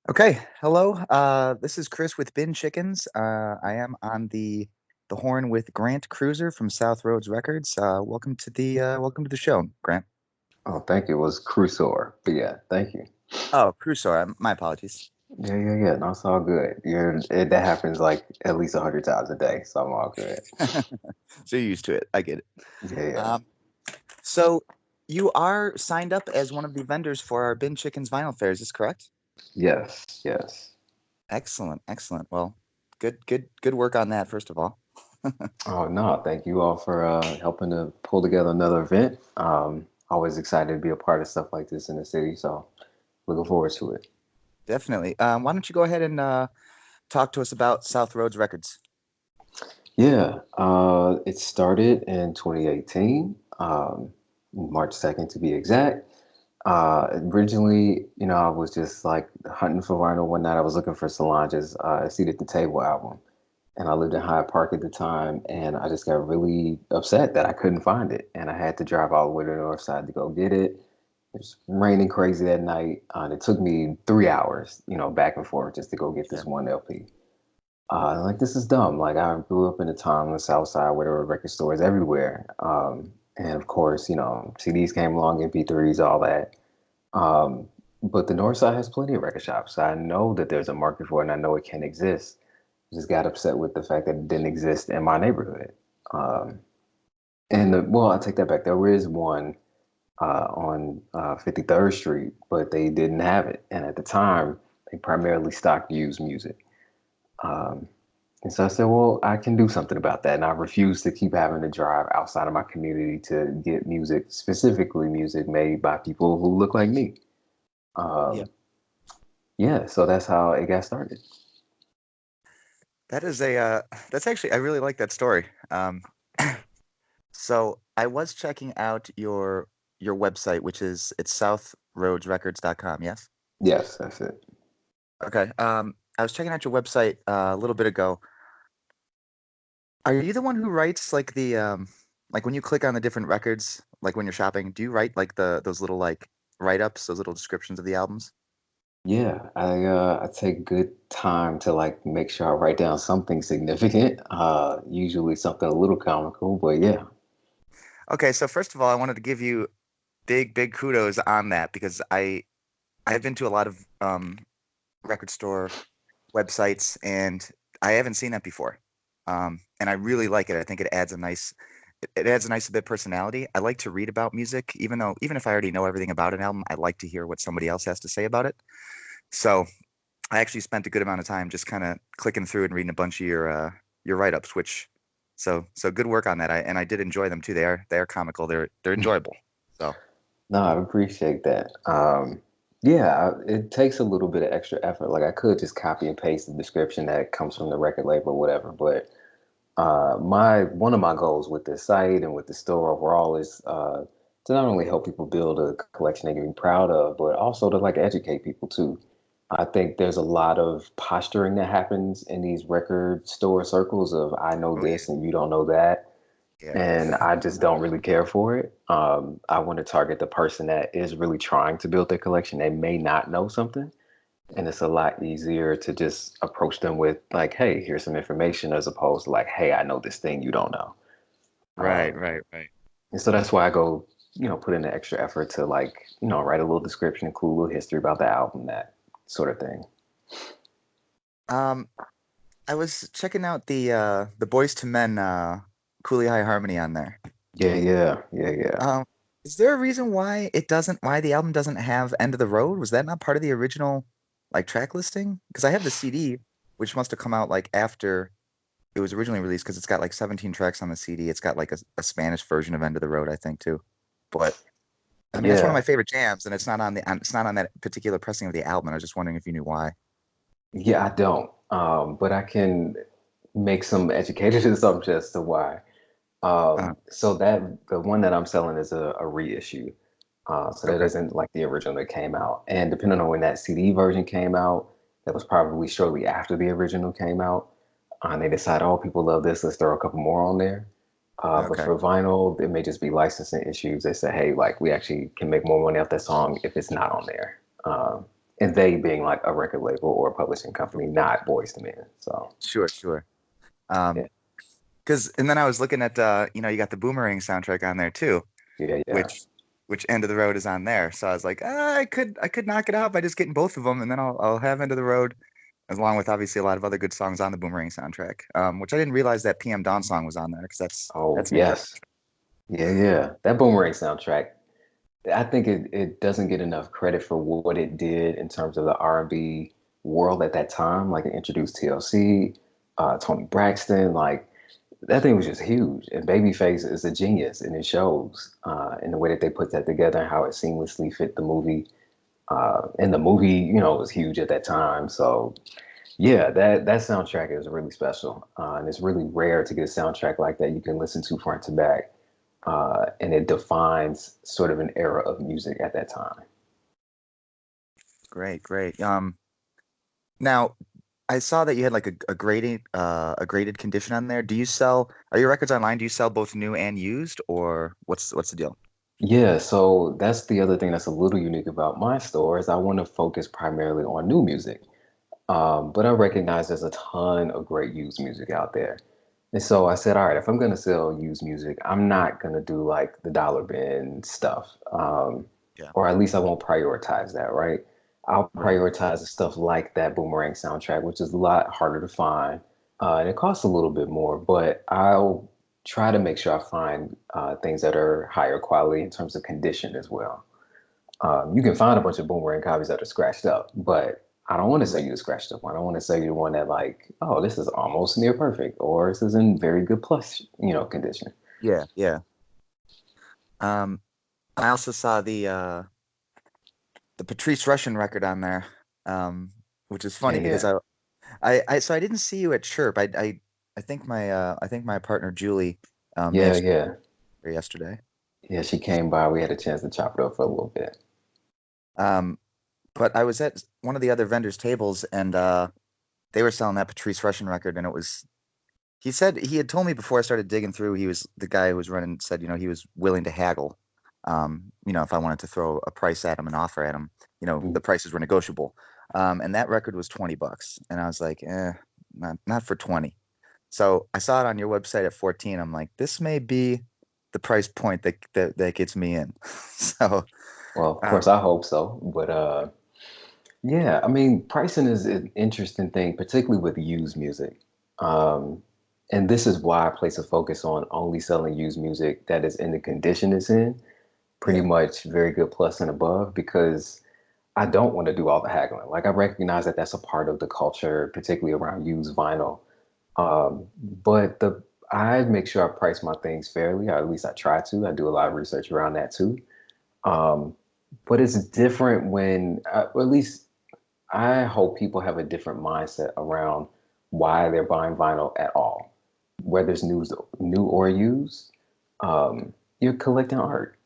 Okay, hello. This is Chris with Bin Chickens. I am on the horn with Grant Crusor from South Rhodes Records. Welcome to the show, Grant. Oh, thank you. It was Crusor. But yeah, thank you. Oh, Crusor. My apologies. Yeah. No, it's all good. That happens like at least 100 times a day, so I'm all good. So you're used to it. I get it. Yeah. Um, so you are signed up as one of the vendors for our Bin Chickens vinyl fair. Is this correct? Yes. Excellent, excellent. Well, good work on that, first of all. Oh no, thank you all for helping to pull together another event. Always excited to be a part of stuff like this in the city, so looking forward to it. Definitely. Why don't you go ahead and talk to us about South Rhodes Records? Yeah, it started in 2018, March 2nd to be exact. Originally, I was just like hunting for vinyl one night. I was looking for Solange's Seat at the Table album. And I lived in Hyde Park at the time. And I just got really upset that I couldn't find it. And I had to drive all the way to the north side to go get it. It was raining crazy that night. And it took me 3 hours, back and forth just to go get this Sure. one LP. Like, this is dumb. Like, I grew up in a town on the south side where there were record stores everywhere. And of course, CDs came along, MP3s, all that. um, but the North Side has plenty of record shops. I know that there's a market for it, and I know it can exist. I just got upset with the fact that it didn't exist in my neighborhood. Um, well, I take that back. There is one on 53rd Street, but they didn't have it. And at the time, they primarily stocked used music. Um, and so I said, well, I can do something about that. And I refuse to keep having to drive outside of my community to get music, specifically music made by people who look like me. Yeah. Um, Yeah, so that's how it got started. That is a that's actually I really like that story. So I was checking out your website, which is it's southrhodesrecords.com, yes? Yes, that's it. Okay. I was checking out your website a little bit ago. Are you the one who writes like when you click on the different records, like when you're shopping, do you write like those little like write-ups, those little descriptions of the albums? Yeah, I take good time to like make sure I write down something significant. Usually something a little comical, but yeah. Okay, so first of all, I wanted to give you big kudos on that because I've been to a lot of record store websites, and I haven't seen that before. And I really like it. I think it adds a nice bit of personality. I like to read about music, even if I already know everything about an album, I like to hear what somebody else has to say about it. So I actually spent a good amount of time just kind of clicking through and reading a bunch of your write-ups, which so good work on that. I did enjoy them too. They are comical. They're enjoyable. So No, I appreciate that. Yeah, it takes a little bit of extra effort. Like I could just copy and paste the description that comes from the record label or whatever, but my one of my goals with this site and with the store overall is to not only help people build a collection they can be proud of, but also to like educate people too. I think there's a lot of posturing that happens in these record store circles of I know oh this and you don't know that, yeah. and I just don't really care for it. I want to target the person that is really trying to build their collection. They may not know something, and it's a lot easier to just approach them with like, hey, here's some information, as opposed to like, hey, I know this thing you don't know. Right, um, right, right. and so that's why I go, put in the extra effort to like, write a little description, include a little history about the album, that sort of thing. Um, I was checking out the Boys to Men Cooley High Harmony on there. Yeah. Um, is there a reason why the album doesn't have End of the Road? Was that not part of the original like track listing? Because I have the CD, which must have come out like after it was originally released because it's got like 17 tracks on the CD. It's got like a Spanish version of End of the Road, I think too. But I mean, that's one of my Yeah, favorite jams, and it's not on that particular pressing of the album. And I was just wondering if you knew why. yeah, I don't. But I can make some educated assumptions as to why. Uh, So that the one that I'm selling is a reissue. So that okay. isn't like the original that came out. And depending on when that CD version came out, that was probably shortly after the original came out. And they decided, oh, people love this, let's throw a couple more on there. But Okay. for vinyl, it may just be licensing issues. They say, hey, like we actually can make more money off that song if it's not on there. and they being like a record label or a publishing company, not Boys to Men. So Sure, sure. yeah, Because and then I was looking at you got the Boomerang soundtrack on there too, yeah, yeah. which End of the Road is on there. So I was like, I could knock it out by just getting both of them, and then I'll have End of the Road, along with obviously a lot of other good songs on the Boomerang soundtrack. Which I didn't realize that PM Dawn song was on there because Oh that's an interesting. yes, yeah, yeah. That Boomerang soundtrack. I think it doesn't get enough credit for what it did in terms of the R&B world at that time. Like it introduced TLC, Tony Braxton. Like that thing was just huge. And Babyface is a genius, and it shows in the way that they put that together and how it seamlessly fit the movie. And the movie, was huge at that time. So yeah, that soundtrack is really special, and it's really rare to get a soundtrack like that you can listen to front to back, and it defines sort of an era of music at that time. Great, great. Now I saw that you had like a graded condition on there. Are your records online? Do you sell both new and used, or what's the deal? Yeah, so that's the other thing that's a little unique about my store is I want to focus primarily on new music. But I recognize there's a ton of great used music out there. And so I said, all right, if I'm going to sell used music, I'm not going to do like the dollar bin stuff. Yeah. Or at least I won't prioritize that, right? I'll Right. prioritize the stuff like that Boomerang soundtrack, which is a lot harder to find. And it costs a little bit more, but I'll try to make sure I find things that are higher quality in terms of condition as well. You can find a bunch of Boomerang copies that are scratched up, but I don't want to sell Right. you the scratched up one. I want to sell you the one that like, oh, this is almost near perfect, or this is in very good plus, condition. Yeah, yeah. Um, I also saw the Patrice Rushen record on there, which is Yeah, funny because yeah, so I didn't see you at Chirp. I think my partner Julie may have yeah, seen yeah, her yesterday. yeah. She came by. We had a chance to chop it up for a little bit. Um, but I was at one of the other vendors' tables and they were selling that Patrice Rushen record, and he said he had told me before I started digging through, he was the guy who was running said, he was willing to haggle. If I wanted to throw a price at him and offer at him, Mm. the prices were negotiable. And that record was $20. And I was like, not for 20. So I saw it on your website at 14. I'm like, this may be the price point that gets me in. So, Well, of um, course, I hope so. But yeah, I mean, pricing is an interesting thing, particularly with used music. Um, and this is why I place a focus on only selling used music that is in the condition it's in, pretty yeah, much very good plus and above, because I don't want to do all the haggling. Like I recognize that that's a part of the culture, particularly around used vinyl. Um, but I make sure I price my things fairly, or at least I try to. I do a lot of research around that too. Um, but it's different when, or at least I hope people have a different mindset around why they're buying vinyl at all, whether it's new or used. You're collecting art.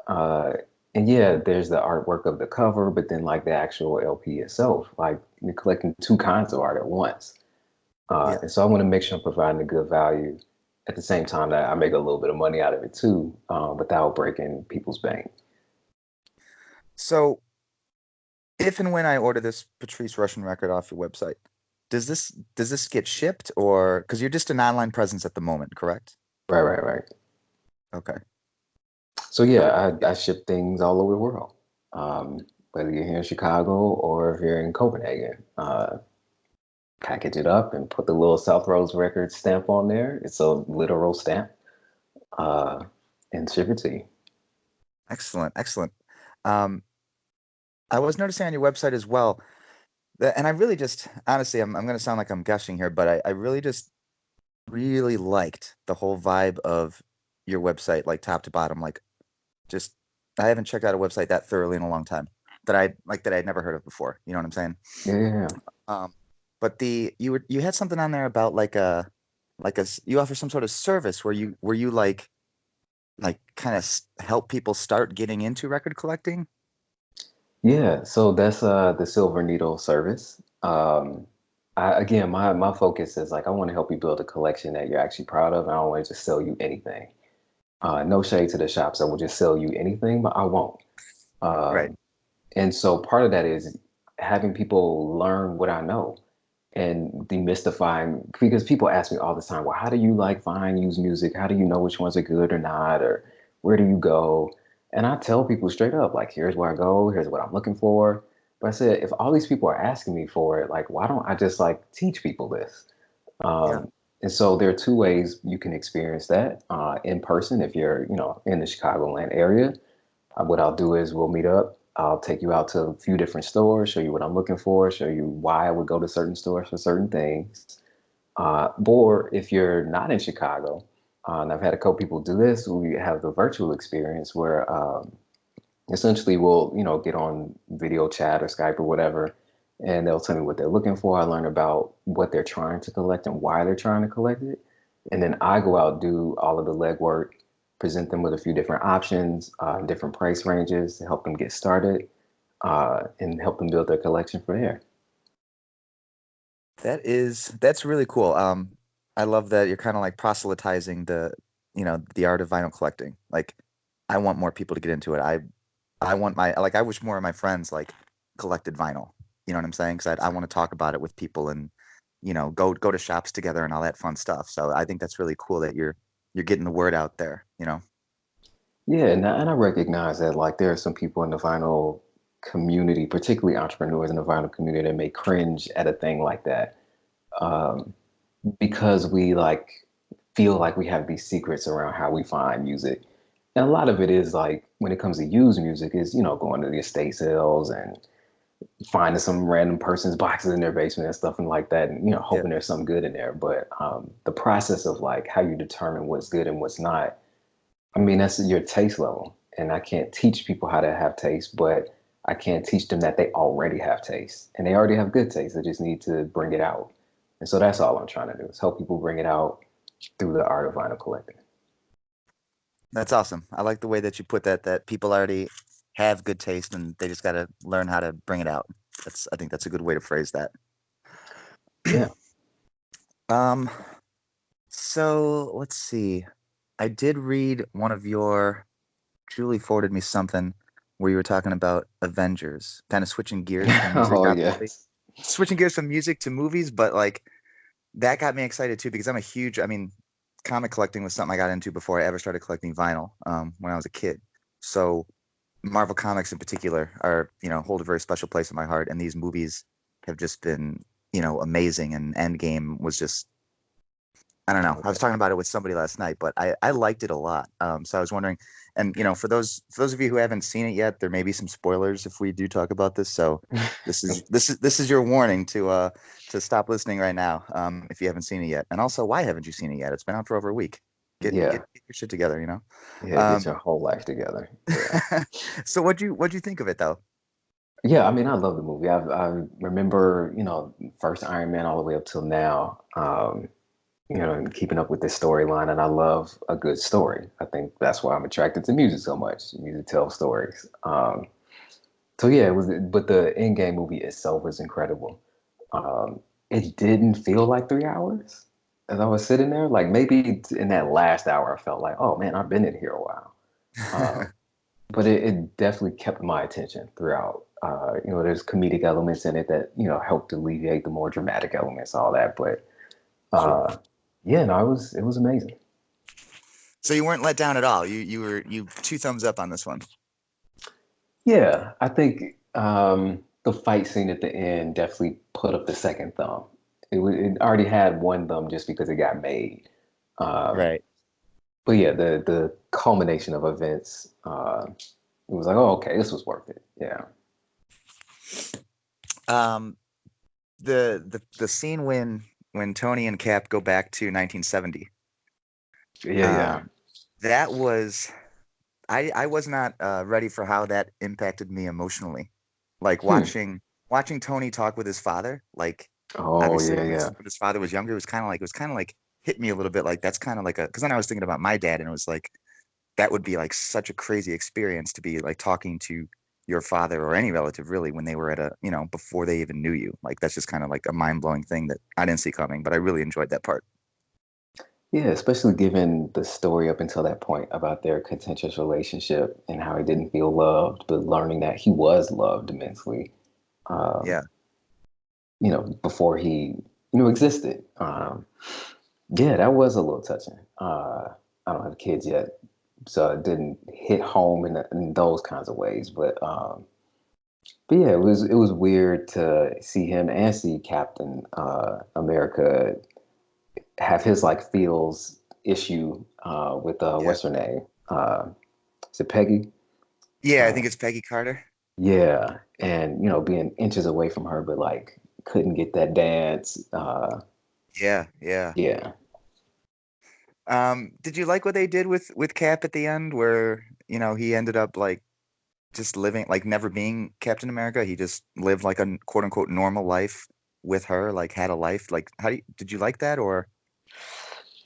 Uh, and yeah, there's the artwork of the cover, but then like the actual LP itself, like you're collecting two kinds of art at once. yeah. And so I want to make sure I'm providing a good value at the same time that I make a little bit of money out of it too, without breaking people's bank. So if and when I order this Patrice Russian record off your website, does this get shipped or because you're just an online presence at the moment, correct? Right, right, right. Okay. So yeah, I ship things all over the world. Whether you're here in Chicago or if you're in Copenhagen, package it up and put the little South Rhodes Records stamp on there. It's a literal stamp, uh, and ship it to you. Excellent, excellent. Um, I was noticing on your website as well that, and I really just honestly, I'm going to sound like I'm gushing here, but I really just really liked the whole vibe of your website, like top to bottom. Like, just I haven't checked out a website that thoroughly in a long time that I'd never heard of before. You know what I'm saying? Yeah, yeah, yeah. Um, but you had something on there about you offer some sort of service where you like kind of help people start getting into record collecting. Yeah, so that's the Silver Needle service. Again, my focus is like I want to help you build a collection that you're actually proud of. I don't want to just sell you anything. No shade to the shops that will just sell you anything, but I won't. Right. Um, and so part of that is having people learn what I know and demystifying, because people ask me all the time, well, how do you like find used music? How do you know which ones are good or not? Or where do you go? And I tell people straight up, like, here's where I go, here's what I'm looking for. But I said, if all these people are asking me for it, like, why don't I just like teach people this? Yeah. And so there are two ways you can experience that in person if you're, in the Chicagoland area. What I'll do is we'll meet up. I'll take you out to a few different stores, show you what I'm looking for, show you why I would go to certain stores for certain things. Or if you're not in Chicago, and I've had a couple people do this, we have the virtual experience where essentially we'll, get on video chat or Skype or whatever, and they'll tell me what they're looking for. I learn about what they're trying to collect and why they're trying to collect it. And then I go out, do all of the legwork, present them with a few different options, different price ranges to help them get started, and help them build their collection from there. That's really cool. I love that you're kind of like proselytizing the art of vinyl collecting. Like, I want more people to get into it. I want I wish more of my friends like collected vinyl. You know what I'm saying? Because I want to talk about it with people and go to shops together and all that fun stuff. So I think that's really cool that you're getting the word out there. Yeah, and I recognize that like there are some people in the vinyl community, particularly entrepreneurs in the vinyl community, that may cringe at a thing like that. Um, because we like feel like we have these secrets around how we find music. And a lot of it is like when it comes to used music is, going to the estate sales and finding some random person's boxes in their basement and stuff and like that and Yeah. hoping there's some good in there. But the process of like how you determine what's good and what's not, I mean, that's your taste level. And I can't teach people how to have taste, but I can teach them that they already have taste and they already have good taste. They just need to bring it out. And so that's all I'm trying to do is help people bring it out through the art of vinyl collecting. That's awesome. I like the way that you put that people already have good taste and they just got to learn how to bring it out. I think that's a good way to phrase that. Yeah. Um, so let's see. I did read one of your Julie forwarded me something where you were talking about Avengers, kind of switching gears from music, Oh, obviously. yes. Switching gears from music to movies, but like that got me excited too because I mean, comic collecting was something I got into before I ever started collecting vinyl, when I was a kid. So Marvel comics in particular are, hold a very special place in my heart, and these movies have just been, amazing. And Endgame was just, I don't know. Oh, I was talking about it with somebody last night, but I liked it a lot. So I was wondering, and for those of you who haven't seen it yet, there may be some spoilers if we do talk about this. So yeah. this is your warning to stop listening right now, if you haven't seen it yet. And also, why haven't you seen it yet? It's been out for over a week. Yeah. Get your shit together. Yeah. Get Um, your whole life together. Yeah. so what'd you think of it though? Yeah. I mean, I love the movie. I remember, first Iron Man all the way up till now, and keeping up with this storyline. And I love a good story. I think that's why I'm attracted to music so much. Music tells stories. So yeah, it was, but the Endgame movie itself was incredible. Um, it didn't feel like 3 hours as I was sitting there. Like maybe in that last hour, I felt like, oh man, I've been in here a while. Uh, but it definitely kept my attention throughout. There's comedic elements in it that helped alleviate the more dramatic elements, all that. But Sure. uh, yeah, no, it was amazing. So you weren't let down at all. You two thumbs up on this one. Yeah, I think the fight scene at the end definitely put up the second thumb. It already had one thumb just because it got made. Um, Right. but yeah, the culmination of events, it was like, oh, okay, this was worth it. Yeah, Um, the scene when Tony and Cap go back to 1970. yeah, yeah. Um, that was I was not ready for how that impacted me emotionally. Like Hmm. watching Tony talk with his father, like Oh, obviously yeah, when yeah. his father was younger, it was kind of like hit me a little bit like that's kind of like a because then I was thinking about my dad and it was like that would be like such a crazy experience to be like talking to your father or any relative really when they were at before they even knew you. Like that's just kind of like a mind-blowing thing that I didn't see coming, but I really enjoyed that part. Yeah, especially given the story up until that point about their contentious relationship and how he didn't feel loved, but learning that he was loved immensely. Um, Yeah. before he, existed. Yeah, that was a little touching. I don't have kids yet, so it didn't hit home in those kinds of ways. But yeah, it was weird to see him and see Captain America have his like feels issue with Yeah. what's her name? Uh, is it Peggy? Yeah, I Uh, think it's Peggy Carter. yeah, and being inches away from her, but like couldn't get that dance. Yeah, yeah. Yeah, Did you like what they did with Cap at the end, where, he ended up like just living, like never being Captain America. He just lived like a quote unquote normal life with her, like had a life. Like, did you like that, or?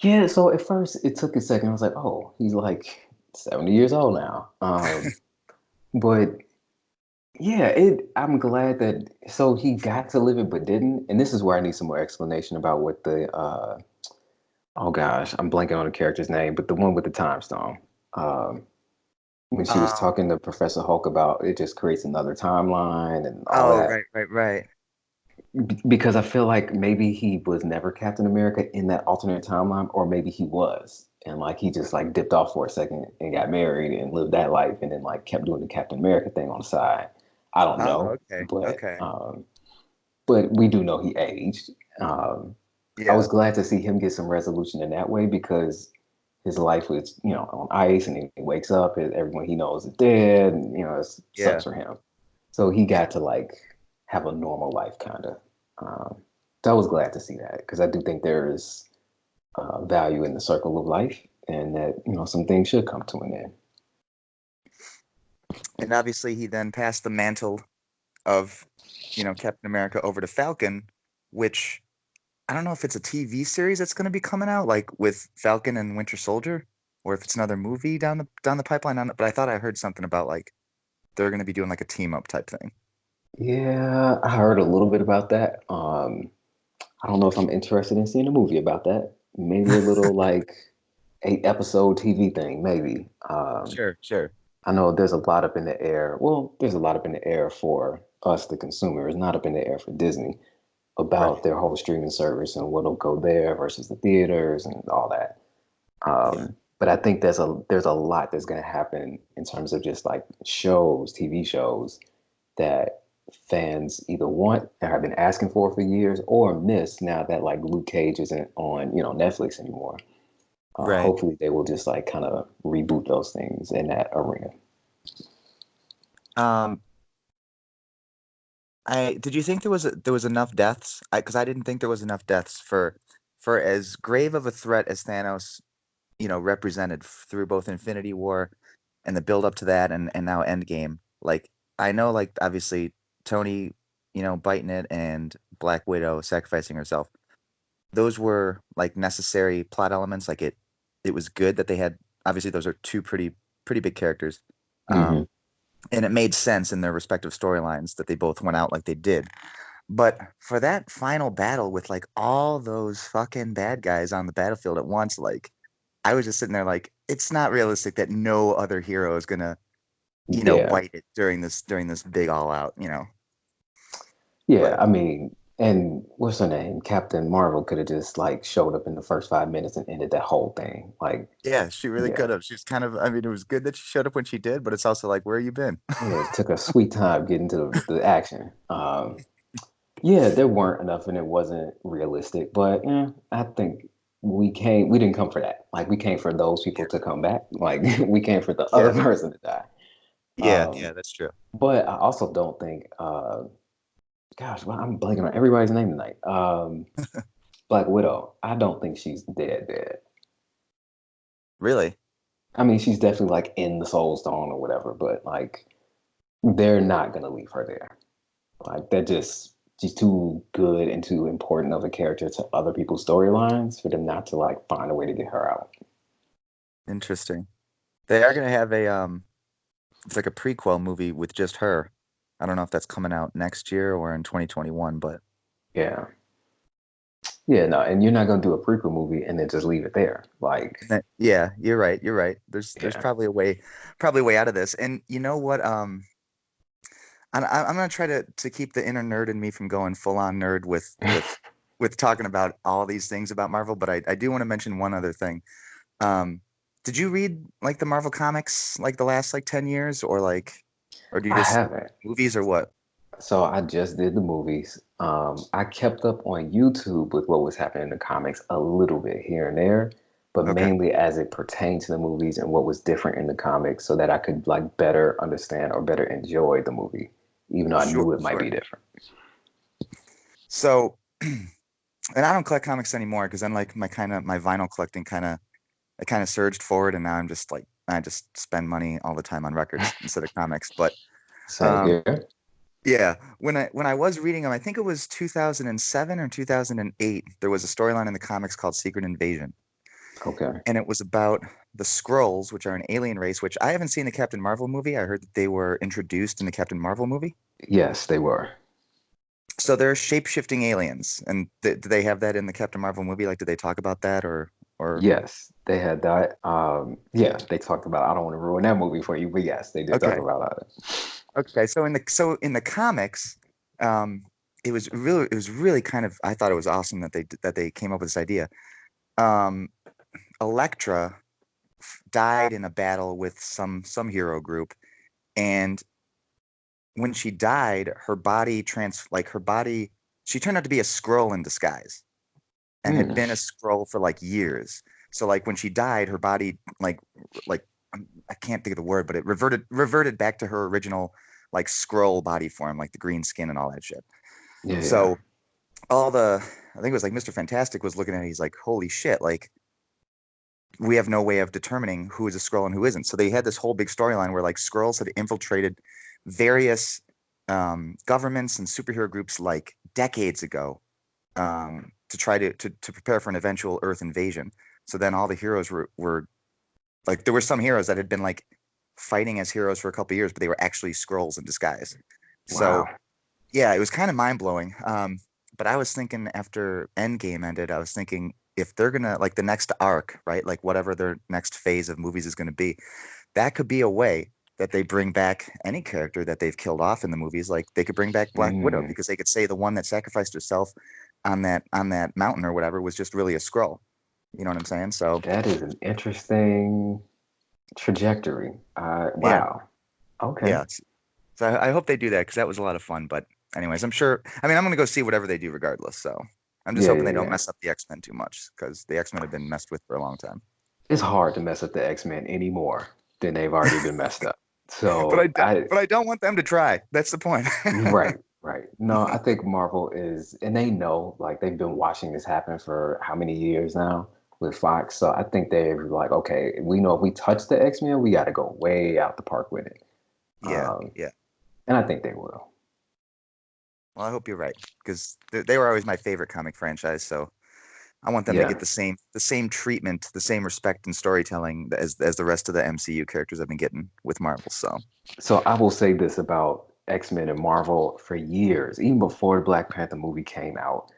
yeah. So at first it took a second. I was like, oh, he's like 70 years old now. But yeah, I'm glad that so he got to live it but didn't. And this is where I need some more explanation about what the oh gosh, I'm blanking on the character's name, but the one with the time stone. Um, when she was Um, talking to Professor Hulk about it just creates another timeline and all oh, that. right, right, right. Because I feel like maybe he was never Captain America in that alternate timeline, or maybe he was. And like he just like dipped off for a second and got married and lived that life and then like kept doing the Captain America thing on the side. I don't Oh, know, okay, but okay. we do know he aged. I Yeah, was glad to see him get some resolution in that way because his life was, on ice, and he wakes up and everyone he knows is dead, and it yeah. sucks for him. So he got to like have a normal life, kind of. Um, so I was glad to see that because I do think there is value in the circle of life, and that some things should come to an end. And obviously he then passed the mantle of, Captain America over to Falcon, which I don't know if it's a TV series that's going to be coming out, like with Falcon and Winter Soldier, or if it's another movie down the pipeline on it. But I thought I heard something about like they're going to be doing like a team up type thing. Yeah, I heard a little bit about that. I don't know if I'm interested in seeing a movie about that. Maybe a little like 8 episode TV thing, maybe. Sure, sure. I know there's a lot up in the air. Well, there's a lot up in the air for us, the consumers, not up in the air for Disney about Right. their whole streaming service and what'll go there versus the theaters and all that. Yeah. But I think there's a lot that's going to happen in terms of just like shows, TV shows that fans either want or have been asking for years or miss now that like Luke Cage isn't on Netflix anymore. Right. Hopefully they will just like kind of reboot those things in that arena. Um, I did you think there was enough deaths? Because I didn't think there was enough deaths for as grave of a threat as Thanos, represented through both Infinity War and the build up to that and now Endgame. Like I know like obviously Tony, biting it and Black Widow sacrificing herself. Those were like necessary plot elements. Like it was good that they had obviously those are two pretty big characters. Hmm. Um and it made sense in their respective storylines that they both went out like they did. But for that final battle with like all those fucking bad guys on the battlefield at once, like I was just sitting there like it's not realistic that no other hero is gonna, Yeah, bite it during this big all out. yeah. But I mean, and what's her name? Captain Marvel could have just like showed up in the first 5 minutes and ended that whole thing. Like, yeah, she really yeah, could have. She's kind of, I mean, it was good that she showed up when she did, but it's also like, where you been? yeah. It took a sweet time getting to the action. Yeah, there weren't enough, and it wasn't realistic. But I think we didn't come for that. Like we came for those people Yeah, to come back. Like we came for the other yeah, person to die. yeah, Um, yeah. That's true. but I also don't think. Gosh, well, I'm blanking on everybody's name tonight. Black Widow. I don't think she's dead. Dead. Really? I mean, she's definitely like in the Soul Stone or whatever. But like, they're not gonna leave her there. Like that just she's too good and too important of a character to other people's storylines for them not to like find a way to get her out. Interesting. They are gonna have it's like a prequel movie with just her. I don't know if that's coming out next year or in 2021, but Yeah. Yeah, no, and you're not gonna do a prequel movie and then just leave it there. Like, yeah, you're right. You're right. There's yeah. probably a way out of this. And you know what? I'm gonna try to keep the inner nerd in me from going full on nerd with talking about all these things about Marvel, but I do want to mention one other thing. Um, did you read like the Marvel comics like the last like 10 years or do you I just haven't. movies or what? So I just did the movies. I kept up on YouTube with what was happening in the comics a little bit here and there, but Okay. mainly as it pertained to the movies and what was different in the comics so that I could like better understand or better enjoy the movie, even though I Sure, knew it might sure. be different. So, and I don't collect comics anymore because then like my vinyl collecting kind of surged forward, and now I'm just like I just spend money all the time on records instead of comics. But Same um, here. yeah, when I was reading them, I think it was 2007 or 2008. There was a storyline in the comics called Secret Invasion, Okay. and it was about the Skrulls, which are an alien race. Which I haven't seen the Captain Marvel movie. I heard that they were introduced in the Captain Marvel movie. Yes, they were. So they're shape-shifting aliens, and do they have that in the Captain Marvel movie? Like, did they talk about that or? Yes, they had that. Yeah, they talked about. I don't want to ruin that movie for you, but yes, they did talk Okay, about it. okay. So in the comics, um, it was really kind of I thought it was awesome that they came up with this idea. Um, Elektra died in a battle with some hero group, and when she died, her body she turned out to be a Skrull in disguise and had Mm, been a Skrull for like years. So like when she died, her body like I can't think of the word, but it reverted back to her original like Skrull body form, like the green skin and all that shit. yeah, yeah. So all the I think it was like Mr. Fantastic was looking at it, he's like, holy shit, like we have no way of determining who is a Skrull and who isn't. So they had this whole big storyline where like Skrulls had infiltrated various governments and superhero groups like decades ago to try to prepare for an eventual Earth invasion. So then all the heroes were like there were some heroes that had been like fighting as heroes for a couple of years, but they were actually Skrulls in disguise. So Wow. yeah, it was kind of mind blowing. But I was thinking after Endgame ended, I was thinking if they're gonna like the next arc, right? Like whatever their next phase of movies is gonna be, that could be a way that they bring back any character that they've killed off in the movies. Like they could bring back Black Widow Mm, because they could say the one that sacrificed herself on that mountain or whatever was just really a Skrull. You know what I'm saying? So that is an interesting trajectory. yeah, Wow. Okay. yeah. So I hope they do that because that was a lot of fun. But anyways, I'm sure. I mean, I'm gonna go see whatever they do regardless. So I'm just Yeah, hoping yeah, they don't yeah. mess up the X-Men too much because the X-Men have been messed with for a long time. It's hard to mess up the X-Men any more than they've already been messed up. But So I, but I don't want them to try. That's the point. right, right. No, I think Marvel is, and they know, like they've been watching this happen for how many years now with Fox. So I think they're like, okay, we know if we touch the X-Men, we got to go way out the park with it. Yeah, Um, yeah. and I think they will. Well, I hope you're right because they were always my favorite comic franchise. So I want them to get Yeah. the same treatment, the same respect and storytelling as the rest of the MCU characters I've been getting with Marvel. So So I will say this about X-Men and Marvel for years, even before the Black Panther movie came out.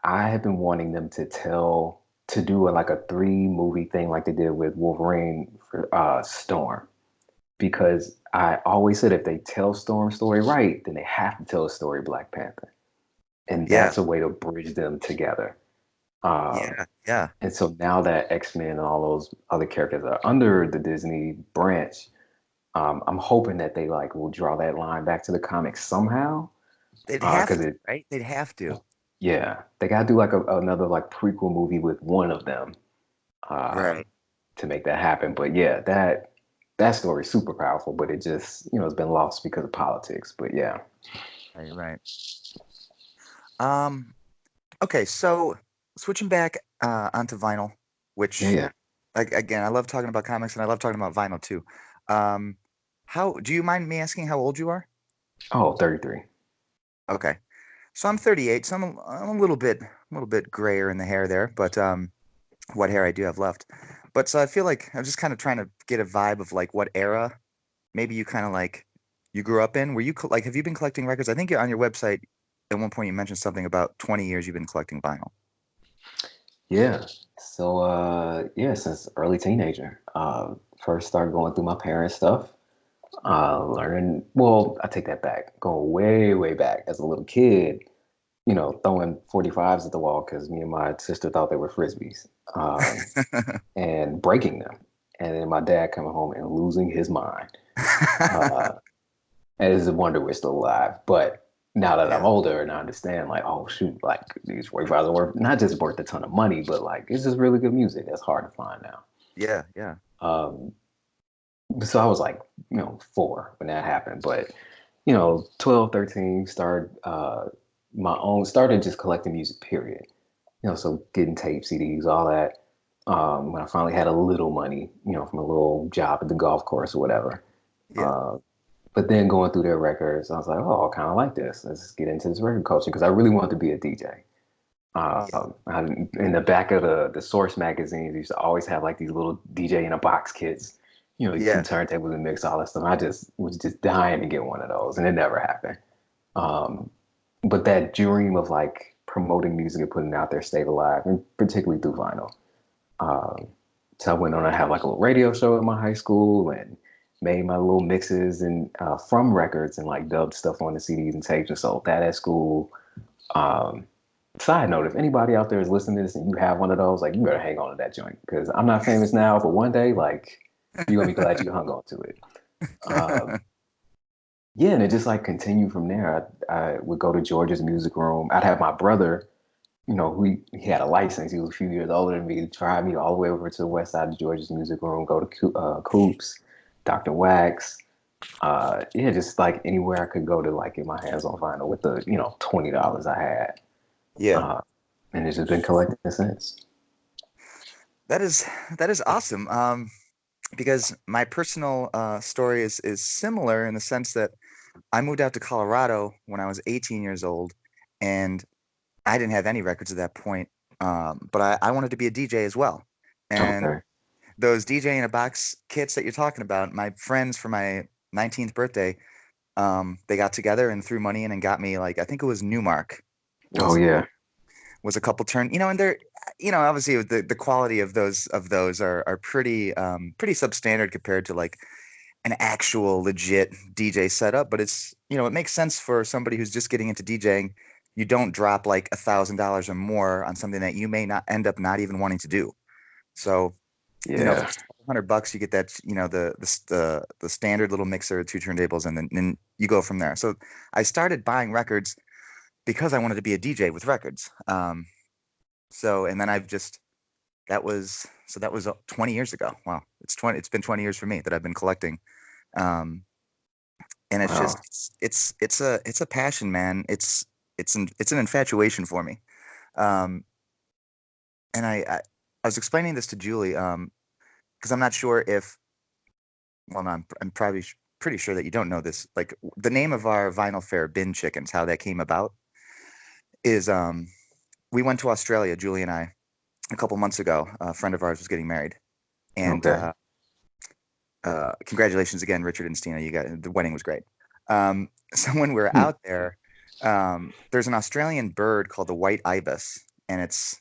I have been wanting them to do like a three movie thing like they did with Wolverine for Storm. Because I always said if they tell Storm's story right, then they have to tell a story Black Panther. And yeah, that's a way to bridge them together. Um, yeah, yeah. and so now that X-Men and all those other characters are under the Disney branch, I'm hoping that they like will draw that line back to the comics somehow. They'd have Because to, it right? They'd have to. Yeah, they gotta do like another like prequel movie with one of them Right, to make that happen. But yeah, that story is super powerful, but it just it's been lost because of politics. But yeah, right, right. Um, okay, so switching back onto vinyl, yeah, which yeah. like again, I love talking about comics and I love talking about vinyl too. Um, how do you mind me asking how old you are? Oh, 33. Okay. So I'm 38, so I'm a little bit grayer in the hair there, but what hair I do have left. But so I feel like I'm just kind of trying to get a vibe of like what era maybe you kind of like you grew up in. Were you like have you been collecting records? I think on your website at one point you mentioned something about 20 years you've been collecting vinyl. Yeah. So yeah, since early teenager. First started going through my parents' stuff. Learning, well, I take that back. Going way, way back as a little kid, throwing 45s at the wall because me and my sister thought they were frisbees, and breaking them. And then my dad coming home and losing his mind. Uh, and it's a wonder we're still alive. But now that I'm Yeah, older and I understand, like, oh shoot, like these 45s are worth not just worth a ton of money, but like it's just really good music that's hard to find now. yeah, yeah, Um, so I was like, 4 when that happened. But 12, 13, started just collecting music, period. So getting tape, CDs, all that. When I finally had a little money, from a little job at the golf course or whatever. yeah, Uh, but then going through their records, I was like, oh, I kind of like this. Let's get into this record culture because I really wanted to be a DJ. yeah, In the back of the Source magazines, you used to always have like these little DJ in a box kits, two yeah, turntables and mix all that stuff. I just was just dying to get one of those, and it never happened. Um, but that dream of like promoting music and putting it out there stayed alive, and particularly through vinyl. Um, so I went on to have like a little radio show at my high school and made my little mixes and from records and like dubbed stuff on the CDs and tapes and sold that at school. Um, Side note, if anybody out there is listening to this and you have one of those, like you better hang on to that joint because I'm not famous now, but one day, like you're gonna be glad you hung on to it. Um, yeah, and it just like continued from there. I would go to George's music room. I'd have my brother, who he had a license. He was a few years older than me. Drive me all the way over to the west side of George's music room. Go to Coops, Dr. Wax. Yeah, just like anywhere I could go to like get my hands on vinyl with the $20 I had. yeah. Uh, and it's just been collecting since. That is that is awesome. Because my personal story is similar in the sense that I moved out to Colorado when I was 18 years old, and I didn't have any records at that point. But I wanted to be a DJ as well. And Okay. those DJ in a box kits that you're talking about, my friends for my 19th birthday, they got together and threw money in and got me like I think it was Newmark Oh was yeah. was a couple turn, and they're obviously the quality of those are pretty pretty substandard compared to like an actual legit DJ setup, but it's it makes sense for somebody who's just getting into DJing. You don't drop like $1,000 or more on something that you may not end up not even wanting to do. So, for Yeah. just $100, you get that, the standard little mixer, two turntables, and then you go from there. So I started buying records because I wanted to be a DJ with records. So and then I've just that was 20 years ago. Wow, it's been 20 years for me that I've been collecting. Um, and it's just Wow. it's a passion, man. It's an infatuation for me. Um, and I was explaining this to Julie, because I'm not sure if well, no, I'm probably pretty sure that you don't know this. Like the name of our vinyl fair, Bin Chickens, how that came about is we went to Australia, Julie and I, a couple months ago. A friend of ours was getting married, and Okay. congratulations again, Richard and Stina. You got the wedding was great. So when we were Hmm. out there, there's an Australian bird called the white ibis, and it's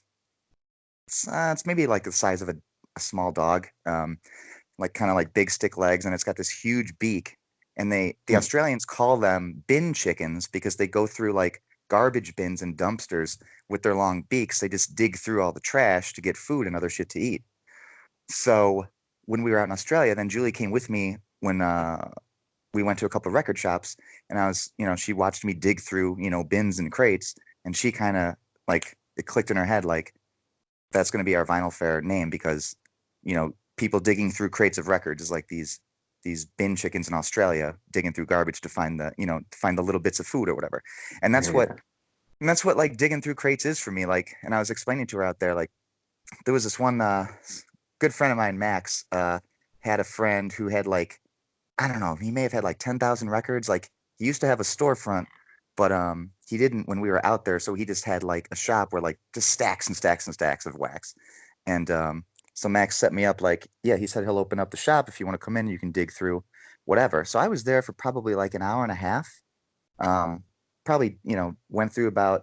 maybe like the size of a small dog, like kind of like big stick legs, and it's got this huge beak. And the Hmm. Australians call them bin chickens because they go through like garbage bins and dumpsters with their long beaks. They just dig through all the trash to get food and other shit to eat. So when we were out in Australia, then Julie came with me when we went to a couple of record shops, and she watched me dig through, bins and crates, and she kind of like it clicked in her head like that's going to be our vinyl fair name because, people digging through crates of records is like these bin chickens in Australia digging through garbage to find to find the little bits of food or whatever. And Yeah. that's what like digging through crates is for me. Like, and I was explaining to her out there, like there was this one good friend of mine, Max, had a friend who had like I don't know, he may have had like 10,000 records. Like he used to have a storefront, but he didn't when we were out there, so he just had like a shop where like just stacks and stacks and stacks of wax. And so Max set me up like, yeah, he said he'll open up the shop if you want to come in, you can dig through whatever. So I was there for probably like an hour and a half. Um, Probably, went through about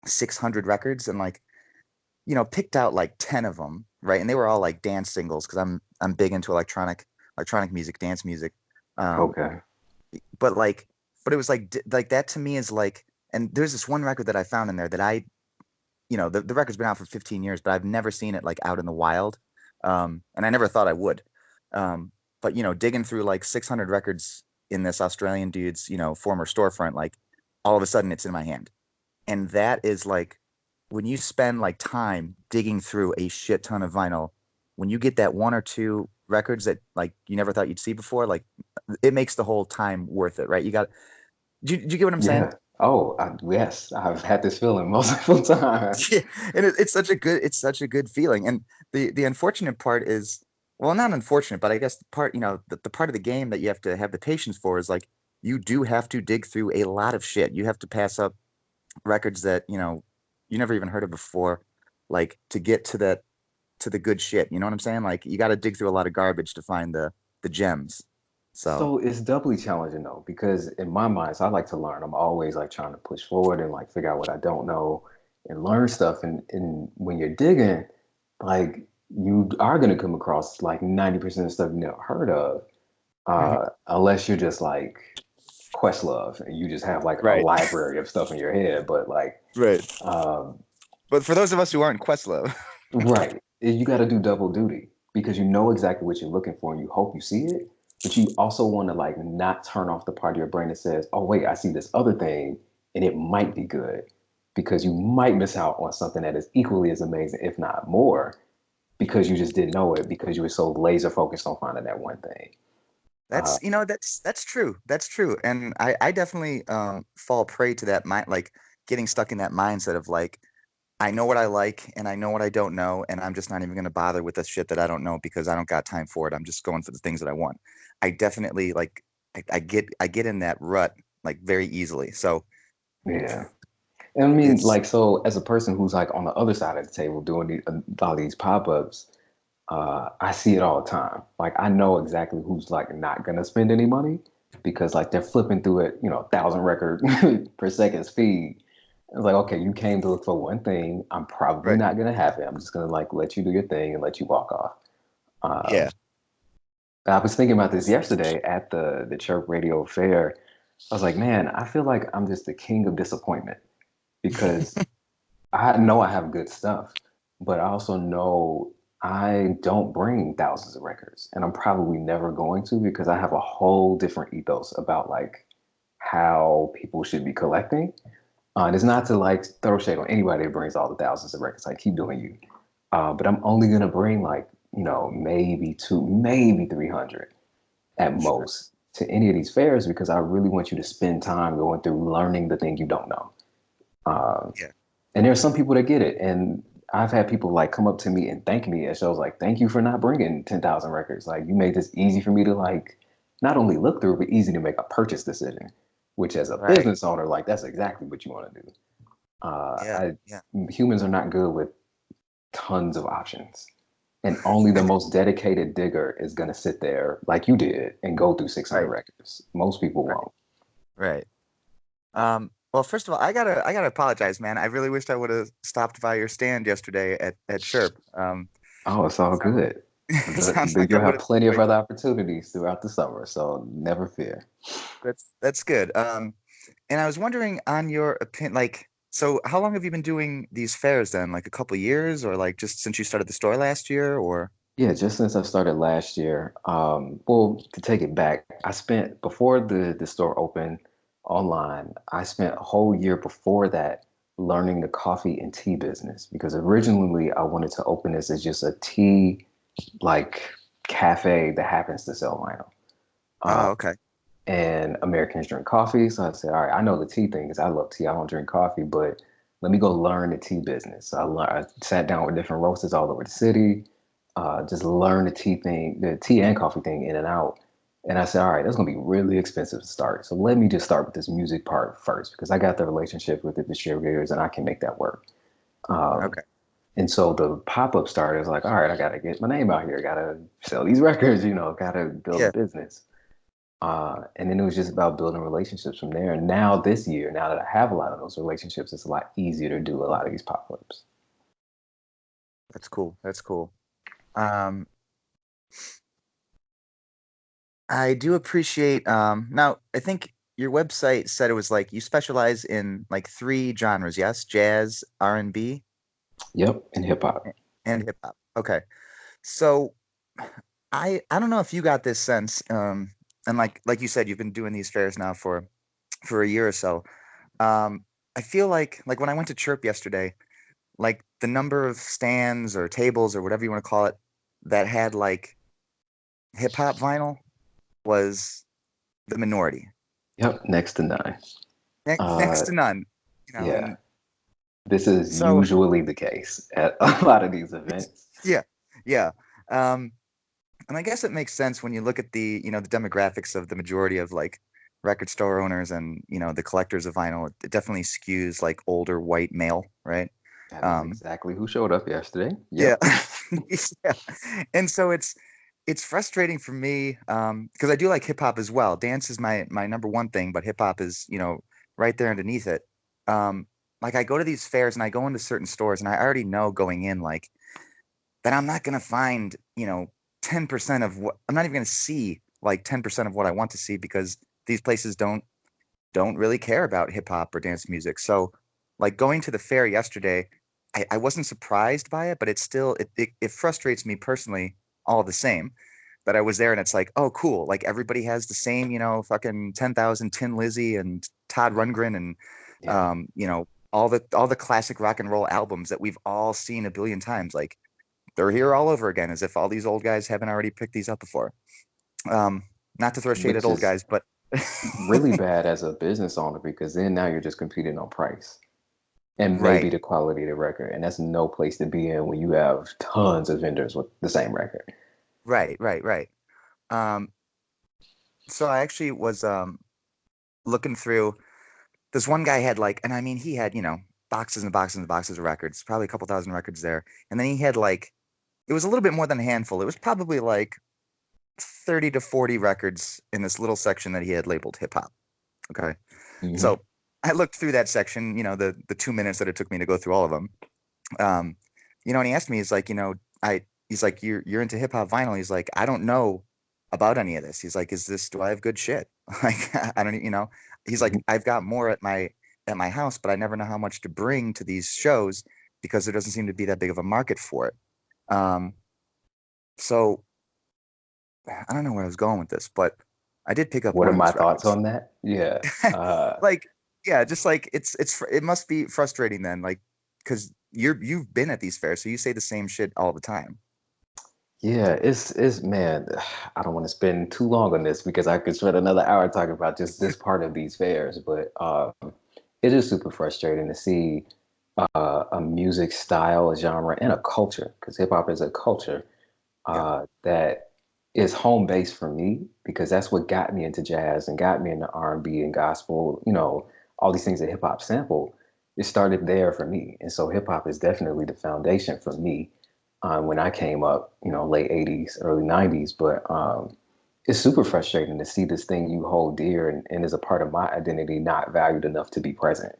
600 records and like picked out like 10 of them, right? And they were all like dance singles because I'm big into electronic music, dance music. Um, Okay. but like, but it was like that to me is like, and there's this one record that I found in there that the record's been out for 15 years, but I've never seen it like out in the wild. And I never thought I would. Um, but digging through like 600 records in this Australian dude's, former storefront, like all of a sudden it's in my hand. And that is like when you spend like time digging through a shit ton of vinyl, when you get that one or two records that like you never thought you'd see before, like it makes the whole time worth it, right? Do you get what I'm saying? Yeah. Oh, yes. I've had this feeling multiple times. Yeah, and it's such a good feeling. And the unfortunate part is, well, not unfortunate, but I guess the part, the part of the game that you have to have the patience for is like you do have to dig through a lot of shit. You have to pass up records that, you never even heard of before, like to get to the good shit. You know what I'm saying? Like you got to dig through a lot of garbage to find the gems. So, So it's doubly challenging though, because in my mind, so I like to learn. I'm always like trying to push forward and like figure out what I don't know and learn stuff. And when you're digging, like you are gonna come across like 90% of stuff you never heard of, unless you're just like Questlove and you just have like a right, library of stuff in your head. But like, right. um, But for those of us who aren't Questlove, right. You got to do double duty because you know exactly what you're looking for and you hope you see it, but you also want to like not turn off the part of your brain that says, "Oh wait, I see this other thing and it might be good," because you might miss out on something that is equally as amazing, if not more, because you just didn't know it because you were so laser focused on finding that one thing. Uh, that's true. That's true. And I definitely fall prey to that mind, like getting stuck in that mindset of like I know what I like and I know what I don't know, and I'm just not even gonna bother with the shit that I don't know because I don't got time for it. I'm just going for the things that I want. I definitely like I get in that rut like very easily. So yeah. And I mean, it's like, so as a person who's like on the other side of the table doing all these pop-ups, I see it all the time. Like I know exactly who's like not gonna spend any money because like they're flipping through it, 1,000 record per second speed. It's like, okay, you came to look for one thing. I'm probably right. not gonna have it. I'm just gonna like let you do your thing and let you walk off. Yeah. I was thinking about this yesterday at the Chirp Radio Fair. I was like, man, I feel like I'm just the king of disappointment because I know I have good stuff, but I also know I don't bring thousands of records, and I'm probably never going to because I have a whole different ethos about like how people should be collecting. And it's not to like throw shade on anybody that brings all the thousands of records. Like keep doing you, but I'm only gonna bring like maybe two, maybe 300 at Sure. most to any of these fairs because I really want you to spend time going through learning the thing you don't know. Um, Yeah. and there are some people that get it. And I've had people like come up to me and thank me at shows like, thank you for not bringing 10,000 records. Like you made this easy for me to like not only look through, but easy to make a purchase decision, which as a Right. business owner, like that's exactly what you want to do. Yeah. I Yeah. Humans are not good with tons of options. And only the most dedicated digger is going to sit there like you did and go through 600 Right. records. Most people Right. won't. Right. Well, first of all, I gotta apologize, man. I really wished I would have stopped by your stand yesterday at Chirp. Oh, it's all Sounds good. it sounds like You'll that would have have been plenty of great. other opportunities throughout the summer, so never fear. That's good. And I was wondering on your opinion, like, so how long have you been doing these fairs then? Like a couple years, or like just since you started the store last year, or? Yeah, just since I started last year, well, to take it back, I spent before the store opened online, I spent a whole year before that learning the coffee and tea business because originally I wanted to open this as just a tea like cafe that happens to sell vinyl. Uh, Oh, okay. and Americans drink coffee. So I said, all right, I know the tea thing because I love tea. I don't drink coffee, but let me go learn the tea business. So I sat down with different roasters all over the city, just learn the tea thing, the tea and coffee thing in and out. And I said, all right, that's going to be really expensive to start. So let me just start with this music part first because I got the relationship with the distributors and I can make that work. Um, Okay. and so the pop up started. I was like, all right, I got to get my name out here. Got to sell these records, got to build a Yeah, business. And then it was just about building relationships from there. And now this year, now that I have a lot of those relationships, it's a lot easier to do a lot of these pop-ups. that's cool. That's cool. Um, I do appreciate now I think your website said it was like you specialize in like three genres, yes? Jazz, R&B, Yep, and hip hop. and hip hop. Okay. So I don't know if you got this sense, and like you said, you've been doing these fairs now for a year or so. I feel like when I went to Chirp yesterday, like the number of stands or tables or whatever you want to call it that had like hip hop vinyl was the minority. Yep, next to none. Next Uh, to none, yeah, and this is so usually the case at a lot of these events. yeah, yeah. Um, and I guess it makes sense when you look at the demographics of the majority of like record store owners and, the collectors of vinyl. It definitely skews like older white male, right? That is Um, exactly who showed up yesterday. yeah. Yep. Yeah. And so it's frustrating for me because I do like hip hop as well. Dance is my number one thing, but hip hop is, right there underneath it. Um, like I go to these fairs and I go into certain stores and I already know going in like that I'm not going to find, 10% of what I'm not even going to see like 10% of what I want to see because these places don't really care about hip hop or dance music. So like going to the fair yesterday, I wasn't surprised by it, but it's still it frustrates me personally all the same that I was there and it's like, oh cool, like everybody has the same, fucking 10,000 Tin Lizzy and Todd Rundgren and Yeah. all the classic rock and roll albums that we've all seen a billion times. Like they're here all over again, as if all these old guys haven't already picked these up before. Um, Not to throw shade at Which old is guys, but really bad as a business owner because then now you're just competing on price and maybe right, the quality of the record. And that's no place to be in when you have tons of vendors with the same record. right, right, right. Um, so I actually was looking through. This one guy had like, and I mean, he had boxes and boxes and boxes of records, probably a couple thousand records there, and then he had like it was a little bit more than a handful. It was probably like 30 to 40 records in this little section that he had labeled hip hop. Okay. Hmm. So I looked through that section, the 2 minutes that it took me to go through all of them. Um, and he asked me, he's like, he's like, you're into hip hop vinyl. He's like, I don't know about any of this. He's like, do I have good shit? Like, I don't, he's like, I've got more at my house, but I never know how much to bring to these shows because there doesn't seem to be that big of a market for it. Um, so I don't know where I was going with this, but I did pick up What one are of my his thoughts records. on that? Yeah. Like, yeah, just like it must be frustrating then, like, because you've been at these fairs, so you say the same shit all the time. Yeah, it's man, I don't want to spend too long on this because I could spend another hour talking about just this part of these fairs, but it is super frustrating to see a music style, a genre, and a culture, because hip hop is a culture Yeah, that is home base for me because that's what got me into jazz and got me into R&B and gospel, all these things that hip hop sample. It started there for me. And so hip hop is definitely the foundation for me when I came up, late 80s, early 90s. But it's super frustrating to see this thing you hold dear and is a part of my identity not valued enough to be present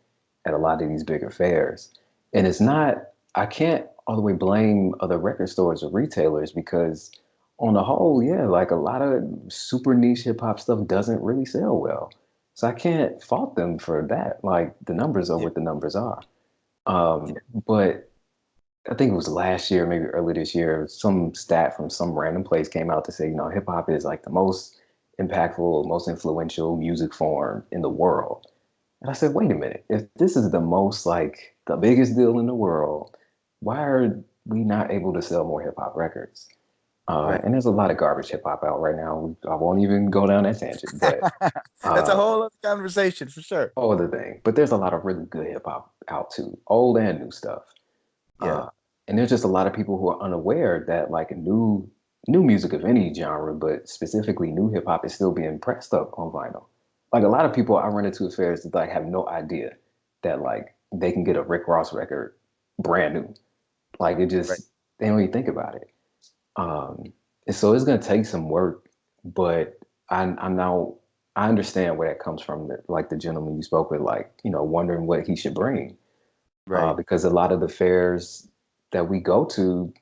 at a lot of these bigger fairs. And it's not, I can't all the way blame other record stores or retailers because on the whole, yeah, like a lot of super niche hip hop stuff doesn't really sell well. So I can't fault them for that. Like the numbers are yeah, what the numbers are. But I think it was last year, maybe early this year, some stat from some random place came out to say, hip hop is like the most impactful, most influential music form in the world. And I said, wait a minute, if this is the most like the biggest deal in the world, why are we not able to sell more hip hop records? right. And there's a lot of garbage hip hop out right now. I won't even go down that tangent, but That's a uh, whole other conversation for sure. all the thing. But there's a lot of really good hip hop out too, old and new stuff. Yeah, Uh, and there's just a lot of people who are unaware that like new music of any genre, but specifically new hip hop is still being pressed up on vinyl. Like a lot of people I run into at fairs that like have no idea that like they can get a Rick Ross record brand new. Like it right, just they don't even think about it. Um, and so it's gonna take some work, but I now I understand where that comes from. That like the gentleman you spoke with, like wondering what he should bring, right. because a lot of the fairs that we go to,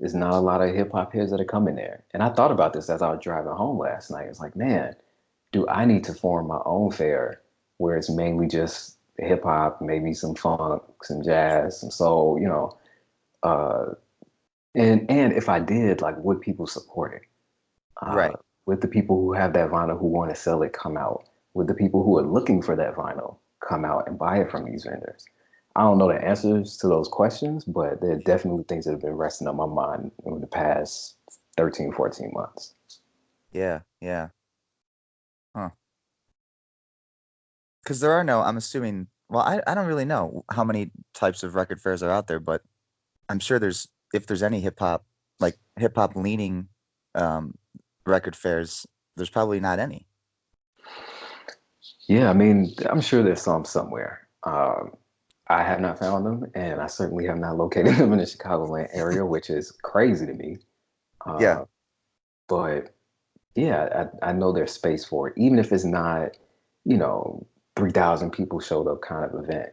there's not a lot of hip hop heads that are coming there. And I thought about this as I was driving home last night. It's like, man, do I need to form my own fair where it's mainly just hip hop, maybe some funk, some jazz, some soul, uh, and if I did, like, would people support it? Uh, Right. would the people who have that vinyl who want to sell it come out? Would the people who are looking for that vinyl come out and buy it from these vendors? I don't know the answers to those questions, but there are definitely things that have been resting on my mind in the past 13, 14 months. Yeah. Yeah. Huh. Because there are no, I'm assuming, well, I don't really know how many types of record fairs are out there, but I'm sure if there's any hip hop leaning um, record fairs, there's probably not any. Yeah, I mean, I'm sure there's some somewhere. I have not found them, and I certainly have not located them in the Chicagoland area, which is crazy to me. Yeah. Uh, but yeah, I know there's space for it, even if it's not, you know, 3,000 people showed up kind of event.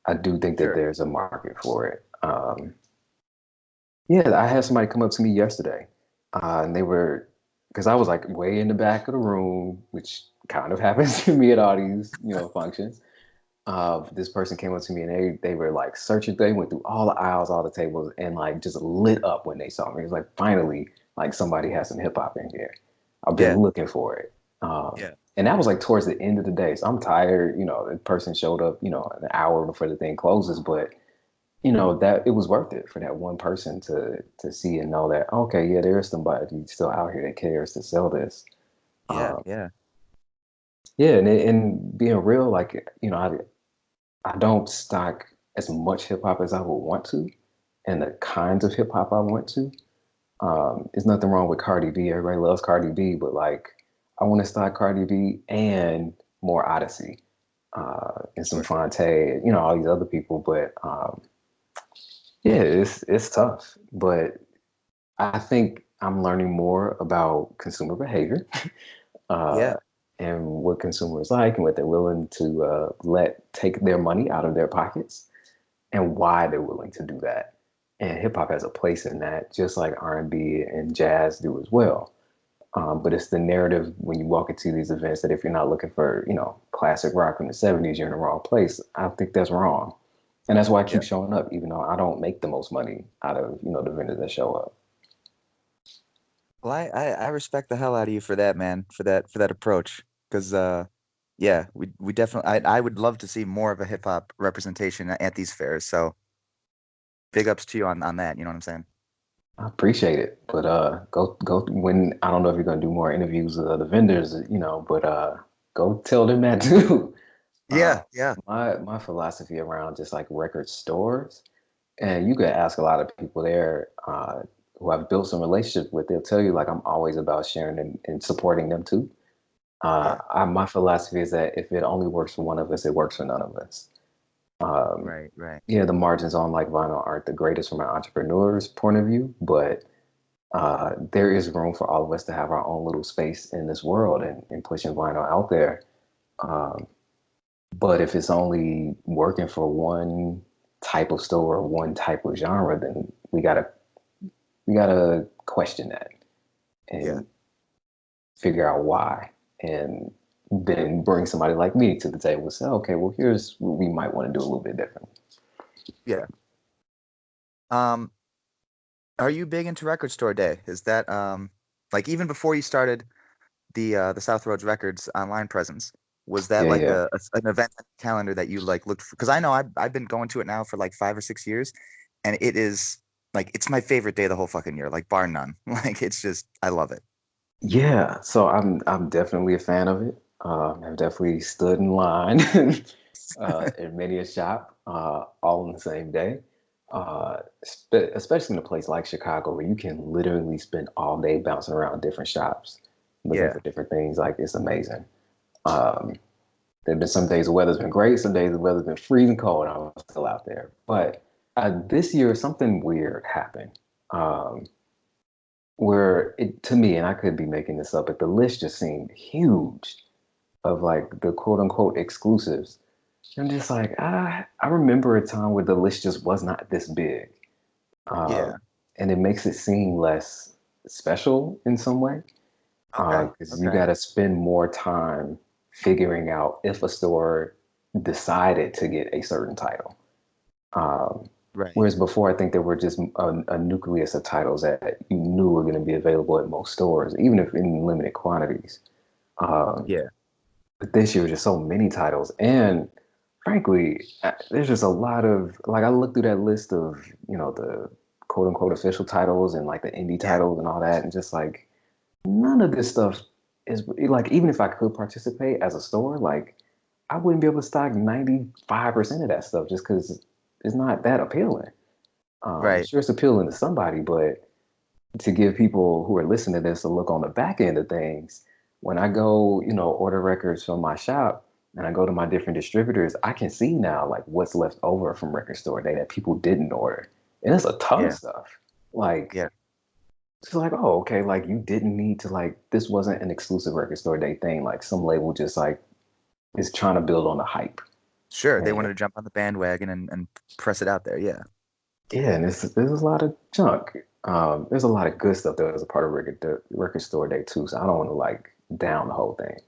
I do think that Sure. there's a market for it. Yeah, I had somebody come up to me yesterday, and they were, because I was like way in the back of the room, which kind of happens to me at all these, functions. This person came up to me and they were like searching. They went through all the aisles, all the tables, and like just lit up when they saw me. It was like finally, like somebody has some hip hop in here. I've been Yeah. looking for it. Yeah. And that was like towards the end of the day. So I'm tired. The person showed up, an hour before the thing closes, but that it was worth it for that one person to see and know that, okay, yeah, there is somebody still out here that cares to sell this. Yeah. Um, Yeah. yeah, and being real, like, I don't stock as much hip hop as I would want to, and the kinds of hip hop I want to. There's nothing wrong with Cardi B. Everybody loves Cardi B, but like, I want to stock Cardi B and more Odyssey, and some Sure. Fonte, all these other people. But yeah, it's tough. But I think I'm learning more about consumer behavior, uh, Yeah. and what consumers like and what they're willing to let take their money out of their pockets and why they're willing to do that. And hip hop has a place in that, just like R&B and jazz do as well. But it's the narrative when you walk into these events that if you're not looking for, classic rock from the '70s, you're in the wrong place. I think that's wrong, and that's why I keep Yeah. showing up, even though I don't make the most money out of the vendors that show up. Well, I respect the hell out of you for that, man, for that approach. Because yeah, we definitely I would love to see more of a hip hop representation at these fairs. So big ups to you on that. You know what I'm saying? I appreciate it, but go when I don't know if you're gonna do more interviews with other vendors, but go tell them that too. Uh, Yeah. Yeah. my philosophy around just like record stores, and you could ask a lot of people there who I've built some relationship with. They'll tell you like I'm always about sharing and supporting them too. Yeah. My philosophy is that if it only works for one of us, it works for none of us. Um, Right. Right. yeah, the margins on like vinyl aren't the greatest from an entrepreneur's point of view, but there is room for all of us to have our own little space in this world and pushing vinyl out there. Um, but if it's only working for one type of store or one type of genre, then we gotta question that Yeah. and figure out why, and then bring somebody like me to the table and say, okay, well, here's what we might want to do a little bit different. Yeah. Um, are you big into Record Store Day? Is that like even before you started the South Rhodes Records online presence, was that Yeah, like yeah. an event calendar that you like looked for? Because I know I've been going to it now for like 5 or 6 years, and it is like it's my favorite day of the whole fucking year, like bar none. Like it's just I love it. Yeah, so I'm definitely a fan of it. I've definitely stood in line in many a shop, all on the same day. Especially in a place like Chicago, where you can literally spend all day bouncing around different shops, looking Yeah, for different things. Like it's amazing. Um, there've been some days the weather's been great, some days the weather's been freezing cold, and I was still out there. But this year, something weird happened. Um, where it to me, and I could be making this up, but the list just seemed huge of like the quote unquote exclusives. I'm just like, I remember a time where the list just was not this big. Um, yeah, and it makes it seem less special in some way Okay. because you Okay. got to spend more time figuring out if a store decided to get a certain title. Um, Right. Whereas before, I think there were just a nucleus of titles that you knew were going to be available at most stores, even if in limited quantities. Um, Yeah. but this year, just so many titles, and frankly, there's just a lot of like I looked through that list of the quote unquote official titles and like the indie Yeah. titles and all that, and just like none of this stuff is like even if I could participate as a store, like I wouldn't be able to stock 95% of that stuff just because it's not that appealing. Right. Sure, it's appealing to somebody, but to give people who are listening to this a look on the back end of things, when I go, order records from my shop and I go to my different distributors, I can see now like what's left over from record store day that people didn't order. And it's a ton of Yeah. stuff. Like Yeah. it's like, oh, okay, like you didn't need to like this wasn't an exclusive record store day thing. Like some label just like is trying to build on the hype. Sure. They And wanted to jump on the bandwagon and press it out there. Yeah. yeah, and there's a lot of junk. There's a lot of good stuff that was a part of record store day too. So I don't want to like down the whole thing.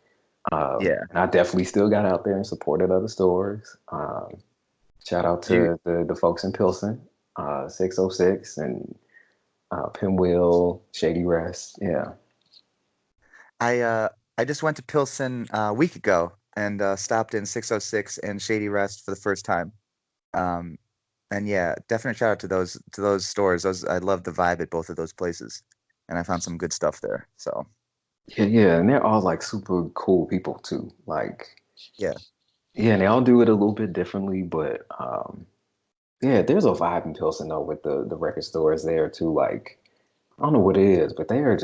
Yeah. And I definitely still got out there and supported other stores. Shout out Do you, to the folks in Pilsen, 606 and Pinwheel, Shady Rest. Yeah. I uh I just went to Pilsen a week ago and stopped in 606 and Shady Rest for the first time. Um and yeah, definite shout out to those stores. Those I love the vibe at both of those places. And I found some good stuff there. So, Yeah, yeah. And they're all like super cool people too. Like, yeah. yeah, and they all do it a little bit differently, but yeah, there's a vibe in Pilsen though with the record stores there too. Like, I don't know what it is, but they're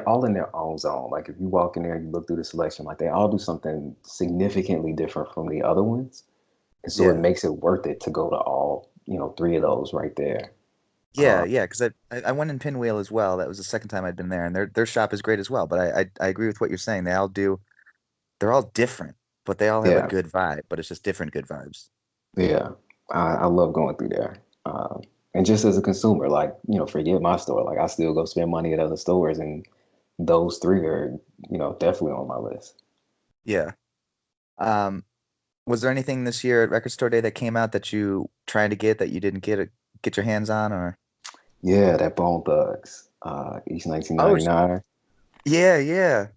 all in their own zone. Like if you walk in there and you look through the selection, like they all do something significantly different from the other ones. And so it Yeah. makes it worth it to go to all, three of those right there. Yeah, yeah, because I went in Pinwheel as well. That was the second time I'd been there, and their shop is great as well. But I agree with what you're saying. They're all different, but they all have a Yeah, good vibe. But it's just different good vibes. yeah. I love going through there. And just as a consumer, like, forget my store. Like I still go spend money at other stores and those three are, definitely on my list. Yeah. Um, was there anything this year at Record Store Day that came out that you trying to get that you didn't get your hands on or? Yeah, that Bone Thugs, East Oh, 1999. yeah, yeah.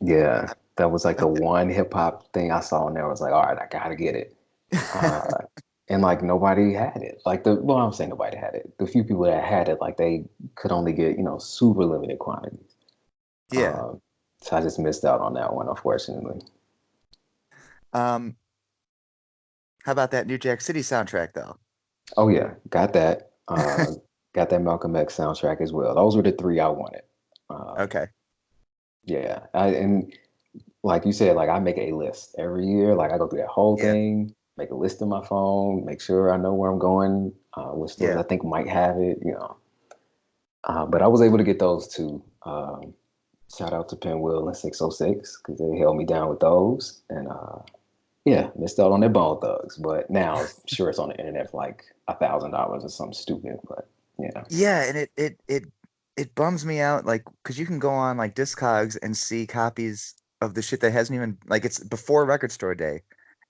Yeah, that was like the one hip hop thing I saw in there. I was like, all right, I gotta get it. Uh, and like nobody had it. Like I'm saying nobody had it. The few people that had it, like they could only get, super limited quantities. Yeah. Um, so I just missed out on that one, unfortunately. Um, how about that New Jack City soundtrack though? Oh yeah, got that. Got that Malcolm X soundtrack as well. Those were the three I wanted. Um, Okay. yeah, and like you said, like I make a list every year. Like I go through that whole Yeah. thing, make a list in my phone, make sure I know where I'm going, which stores Yeah. I think might have it. But I was able to get those two. Shout out to Pinwheel and 606 because they held me down with those. And yeah, missed out on their Bone Thugs. But now I'm sure it's on the internet for like $1,000 or something stupid. But yeah, Yeah, and it bums me out like because you can go on like Discogs and see copies of the shit that hasn't even like it's before Record Store Day.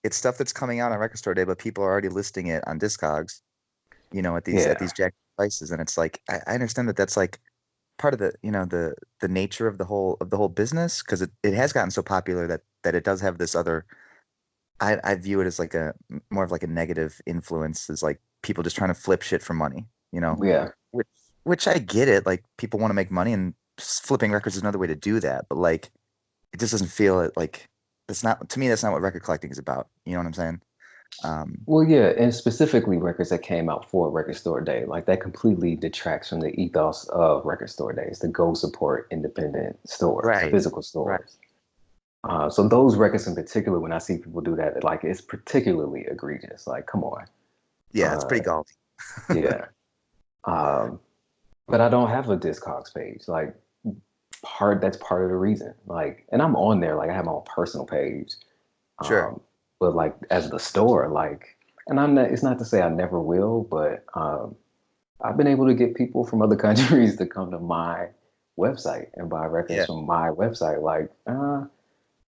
It's stuff that's coming out on Record Store Day, but people are already listing it on Discogs, at yeah, these jack prices, and it's like I understand that that's like part of the nature of the whole business because it has gotten so popular that it does have this other I view it as like a more of like a negative influence is like people just trying to flip shit for money, yeah. which which I get it. Like people want to make money and flipping records is another way to do that. But like it just doesn't feel it like that's not to me that's not what record collecting is about. You know what I'm saying? Um, Well, yeah, and specifically records that came out for Record Store Day, like that completely detracts from the ethos of Record Store Days to go support independent stores, right, physical right. stores. So those records in particular, when I see people do that, like it's particularly egregious. Like, come on, Yeah, it's uh, pretty galdy. yeah. Um, but I don't have a Discogs page. Like, that's part of the reason. Like, and I'm on there. Like, I have my own personal page. Sure. But like as the store, like, and I'm not. It's not to say I never will, but I've been able to get people from other countries to come to my website and buy records Yeah, from my website. Like,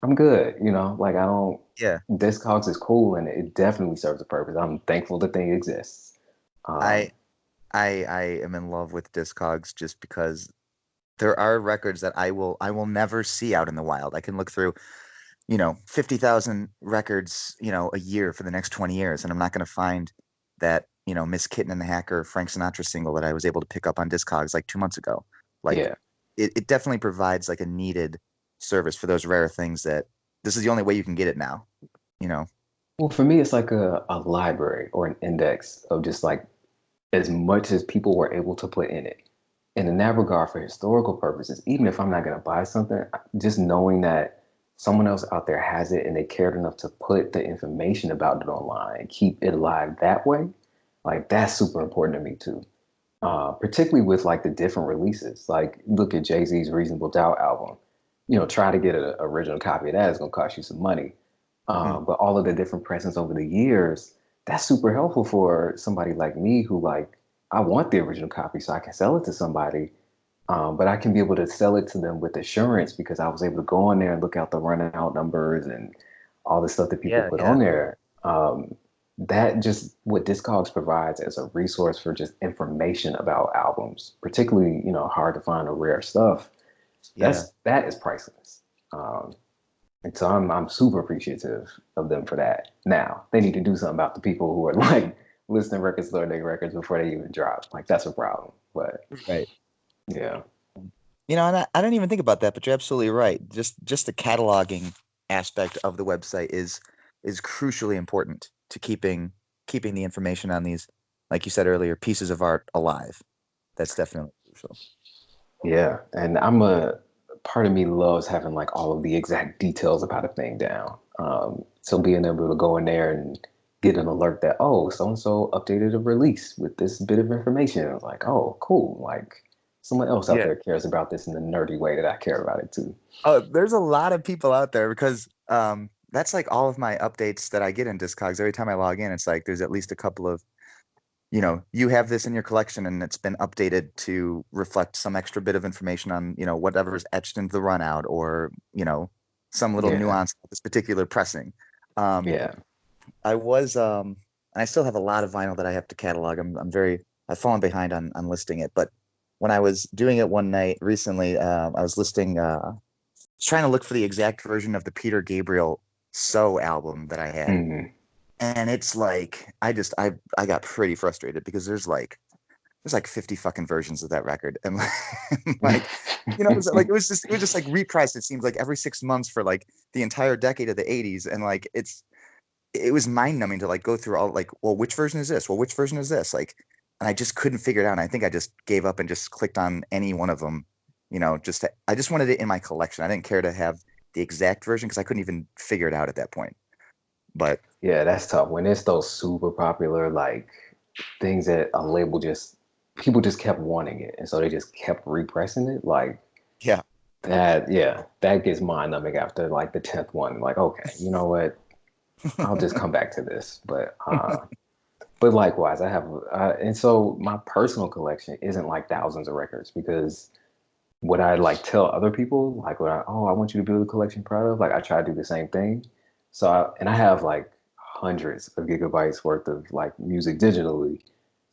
I'm good, you know. Like, I don't. yeah. Discogs is cool, and it definitely serves a purpose. I'm thankful the thing exists. I Um, I am in love with Discogs just because there are records that I will never see out in the wild. I can look through, 50,000 records, a year for the next 20 years, and I'm not going to find that, Miss Kitten and the Hacker Frank Sinatra single that I was able to pick up on Discogs like 2 months ago. Like yeah. it definitely provides like a needed service for those rare things that this is the only way you can get it now, you know. Well, for me, it's like a library or an index of just like as much as people were able to put in it. And in that regard, for historical purposes, even if I'm not going to buy something, just knowing that someone else out there has it and they cared enough to put the information about it online and keep it alive that way, like that's super important to me too. Particularly with like the different releases. Like look at Jay-Z's Reasonable Doubt album. Try to get an original copy of that is going to cost you some money. Mm. But all of the different presents over the years, that's super helpful for somebody like me who like I want the original copy so I can sell it to somebody. But I can be able to sell it to them with assurance because I was able to go on there and look out the run out numbers and all the stuff that people Yeah, put yeah, on there. That just what Discogs provides as a resource for just information about albums, particularly hard to find or rare stuff. yeah. That is priceless. Um, and so I'm super appreciative of them for that. Now they need to do something about the people who are like listening record store their records before they even drop. Like that's a problem. But Right. yeah, And I didn't even think about that, but you're absolutely right. Just the cataloging aspect of the website is crucially important to keeping the information on these, like you said earlier, pieces of art alive. That's definitely crucial. yeah. And I'm a part of me loves having like all of the exact details about a thing down. So being able to go in there and get an alert that so and so updated a release with this bit of information. I was like, oh, cool. Like someone else out Yeah. there cares about this in the nerdy way that I care about it too. Oh, there's a lot of people out there because that's like all of my updates that I get in Discogs. Every time I log in, it's like there's at least a couple of, you have this in your collection and it's been updated to reflect some extra bit of information on, whatever is etched into the run out or, some little Yeah, nuance of this particular pressing. Um, yeah. I was and I still have a lot of vinyl that I have to catalog. I've fallen behind on listing it, but when I was doing it one night recently, I was listing was trying to look for the exact version of the Peter Gabriel So album that I had. Hmm. And it's like I got pretty frustrated because there's like 50 fucking versions of that record. And like, it was just like repressed, it seems like every 6 months for like the entire decade of the 80s. And like it was mind numbing to like go through all like, well, which version is this? Well, which version is this? Like, and I just couldn't figure it out. And I think I just gave up and just clicked on any one of them, I just wanted it in my collection. I didn't care to have the exact version because I couldn't even figure it out at that point. But Yeah, that's tough. When it's those super popular like things that a label just people just kept wanting it, and so they just kept repressing it. Like yeah, that, yeah, that gets mind numbing after like the 10th one. Like, okay, you know what? I'll just come back to this. But likewise, I have, and so my personal collection isn't like thousands of records because what I like tell other people, like, I want you to build a collection proud of, like, I try to do the same thing. And I have like hundreds of gigabytes worth of like music digitally.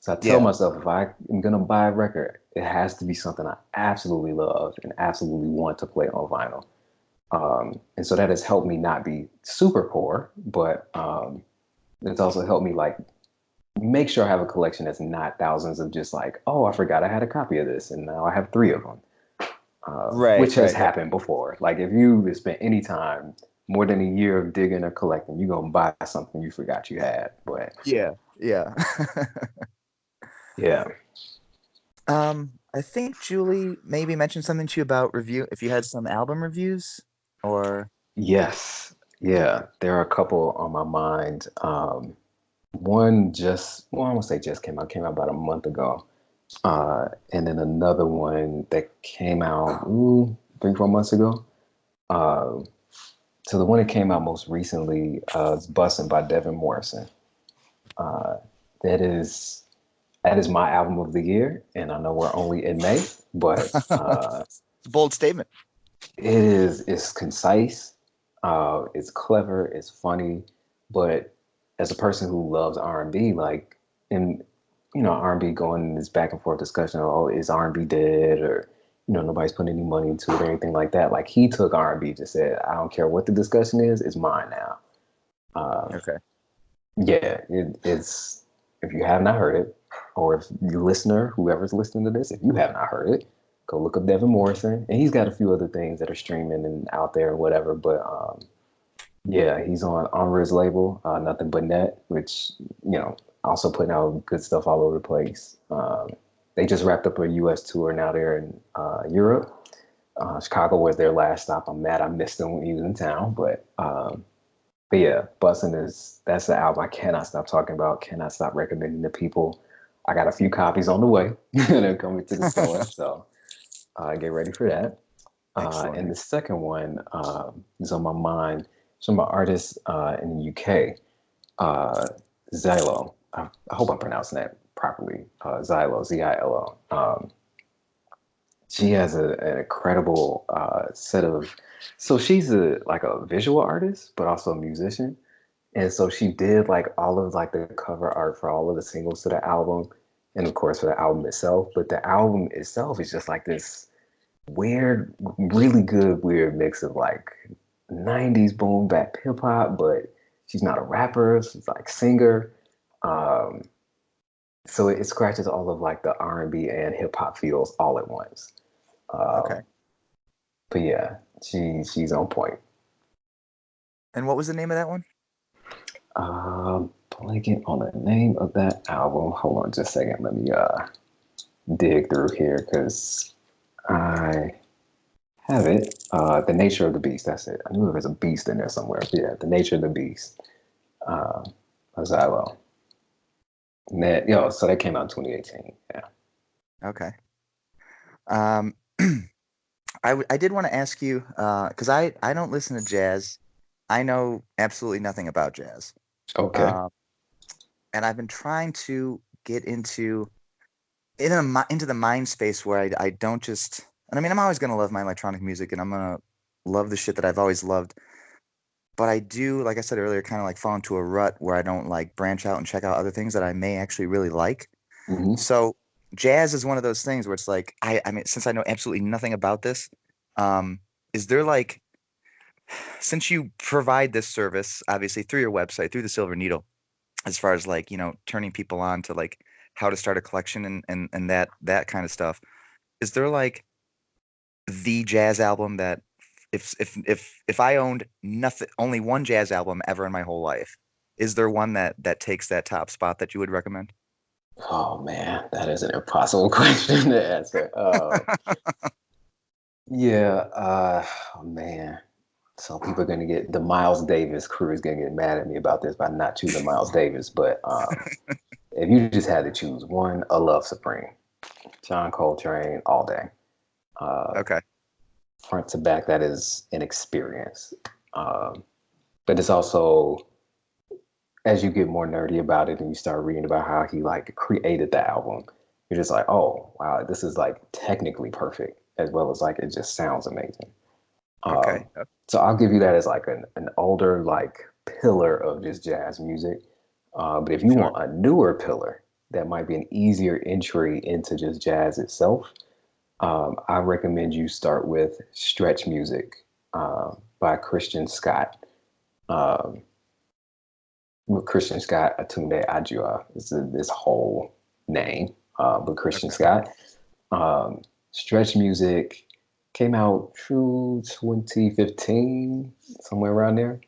So I tell yeah, myself if I am gonna buy a record, it has to be something I absolutely love and absolutely want to play on vinyl. And so that has helped me not be super poor, but it's also helped me like make sure I have a collection that's not thousands of just like, oh, I forgot I had a copy of this, and now I have three of them, right, which has right, right. happened before. Like if you spent any time more than a year of digging or collecting, you're gonna buy something you forgot you had. But Yeah, yeah. yeah, I think Julie maybe mentioned something to you about review if you had some album reviews or yes, yeah, there are a couple on my mind. One just, well, I won't say just came out about a month ago. And then another one that came out 3, 4 months ago. Uh, so the one that came out most recently is Bussin' by Devin Morrison. Uh, that is that is my album of the year, and I know we're only in May, but It's a bold statement. it's concise, it's clever, it's funny, but as a person who loves R&B, like, and R&B going in this back and forth discussion of, oh, is R&B dead, or nobody's putting any money into it or anything like that. Like, he took R&B, just said, I don't care what the discussion is, it's mine now. Uh, Okay. yeah, it's, if you have not heard it, or if you listener, whoever's listening to this, if you have not heard it, go look up Devin Morrison, and he's got a few other things that are streaming and out there and whatever. But yeah, he's on his label, Nothing But Net, which also putting out good stuff all over the place. They just wrapped up a U.S. tour. Now they're in Europe. Chicago was their last stop. I'm mad I missed him when he was in town, but yeah, Bussin' that's the album I cannot stop talking about, cannot stop recommending to people. I got a few copies on the way that are coming to the store, so get ready for that. And Excellent. the second one is on my mind. Some artists in the UK, uh, Zylo. I hope I'm pronouncing that properly. Zylo, Zilo. She has an incredible set of. So she's like a visual artist, but also a musician. And so she did like all of like the cover art for all of the singles to the album, and of course for the album itself. But the album itself is just like this weird, really good, weird mix of like 90s boom bap hip hop, but she's not a rapper, she's like singer. Um, so it scratches all of like the R&B and hip hop feels all at once. Okay. Um, but yeah, she's on point. And what was the name of that one? Blanking on the name of that album. Hold on just a second. Let me dig through here because I have it. The Nature of the Beast. That's it. I knew there was a beast in there somewhere. Yeah, The Nature of the Beast. Uh, Zylo. So that came out in 2018. Yeah. Okay. Um, I did want to ask you because I don't listen to jazz. I know absolutely nothing about jazz. Okay. Um, and I've been trying to get into the mind space where I don't just. And I mean, I'm always gonna love my electronic music, and I'm gonna love the shit that I've always loved. But I do, like I said earlier, kind of like fall into a rut where I don't like branch out and check out other things that I may actually really like. Hmm. So jazz is one of those things where it's like I mean, since I know absolutely nothing about this, um, is there like since you provide this service, obviously through your website, through the Silver Needle, as far as like, turning people on to like how to start a collection and that kind of stuff, is there like the jazz album that if I owned nothing, only one jazz album ever in my whole life, is there one that takes that top spot that you would recommend? Oh man, that is an impossible question to answer. Yeah. Oh man. So people are gonna get the Miles Davis crew is gonna get mad at me about this by not choosing Miles Davis. But if you just had to choose one, A Love Supreme, John Coltrane all day. Uh, Okay. Front to back, that is an experience. Um, but it's also, as you get more nerdy about it and you start reading about how he like created the album, you're just like, oh wow, this is like technically perfect as well as like it just sounds amazing. Um, Okay. so I'll give you that as like an older like pillar of just jazz music. But if you Sure. want a newer pillar that might be an easier entry into just jazz itself, I recommend you start with Stretch Music by Christian Scott. Um, Christian Scott Atunde Adjua is this whole name, but Christian Okay. Scott. Um, Stretch Music came out through 2015, somewhere around there.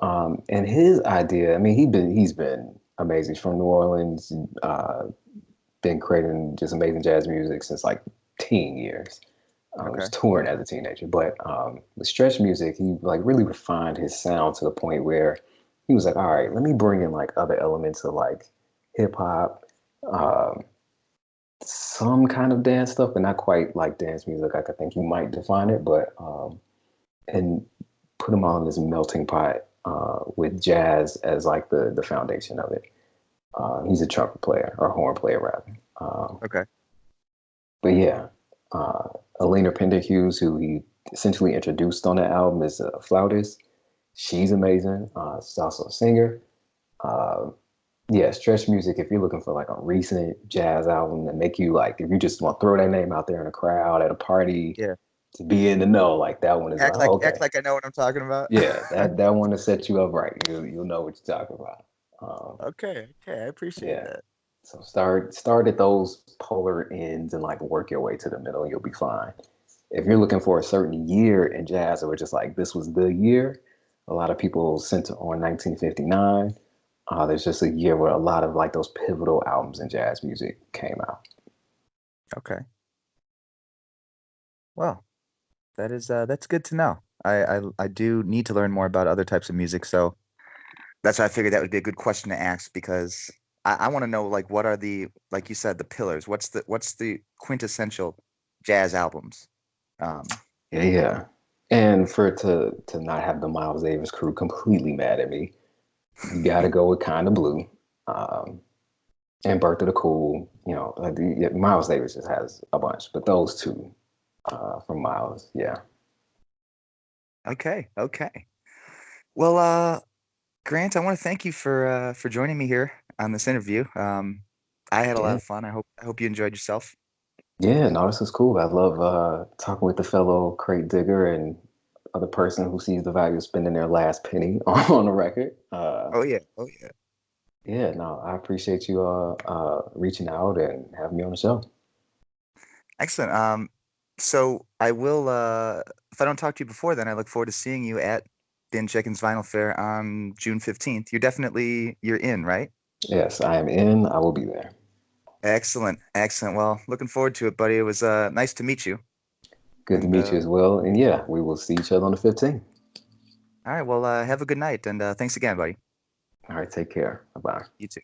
And his idea, I mean, he's been amazing. He's from New Orleans, been creating just amazing jazz music since like teen years. Was Okay. touring as a teenager, but with Stretch Music, he like really refined his sound to the point where he was like, all right, let me bring in like other elements of like hip hop, um, some kind of dance stuff, but not quite like dance music. Like I think you might define it, but and put them all in this melting pot with jazz as like the foundation of it. He's a trumpet player or horn player rather. Okay. But yeah, uh, Elena Hughes, who he essentially introduced on the album, is a flautist. She's amazing. She's also a singer. Uh, yeah, Stretch Music. If you're looking for like a recent jazz album that make you like, if you just want to throw that name out there in a crowd at a party Yeah. to be in the know, like that one is like, oh, Act okay, like I know what I'm talking about. yeah, that one to set you up right. You'll know what you're talking about. Okay. Okay. I appreciate Yeah. that. So start at those polar ends and like work your way to the middle. You'll be fine. If you're looking for a certain year in jazz, or just like this was the year, a lot of people center on 1959. There's just a year where a lot of like those pivotal albums in jazz music came out. Okay. Well, that's good to know. I do need to learn more about other types of music, so that's why I figured that would be a good question to ask because I want to know like what are the like you said the pillars. What's the quintessential jazz albums? Um, Yeah, yeah. And for it to not have the Miles Davis crew completely mad at me, you got to go with Kind of Blue. Um, and Birth of the Cool. Yeah, Miles Davis just has a bunch, but those two from Miles, yeah, okay, okay. Well, Grant, I want to thank you for joining me here on this interview. I had a lot yeah, of fun. I hope you enjoyed yourself. yeah. No, this is cool. I love talking with the fellow crate digger and other person who sees the value of spending their last penny on a record. Oh yeah, oh yeah. Yeah, no, I appreciate you reaching out and having me on the show. Excellent. So I will if I don't talk to you before then, I look forward to seeing you at Din Chicken's Vinyl Fair on June 15th. You're in, right? Yes, I am in. I will be there. Excellent. Excellent. Well, looking forward to it, buddy. It was nice to meet you. Good to And meet you as well. And yeah, we will see each other on the 15th. all right, well, have a good night and thanks again, buddy. All right, take care. Bye bye. You too.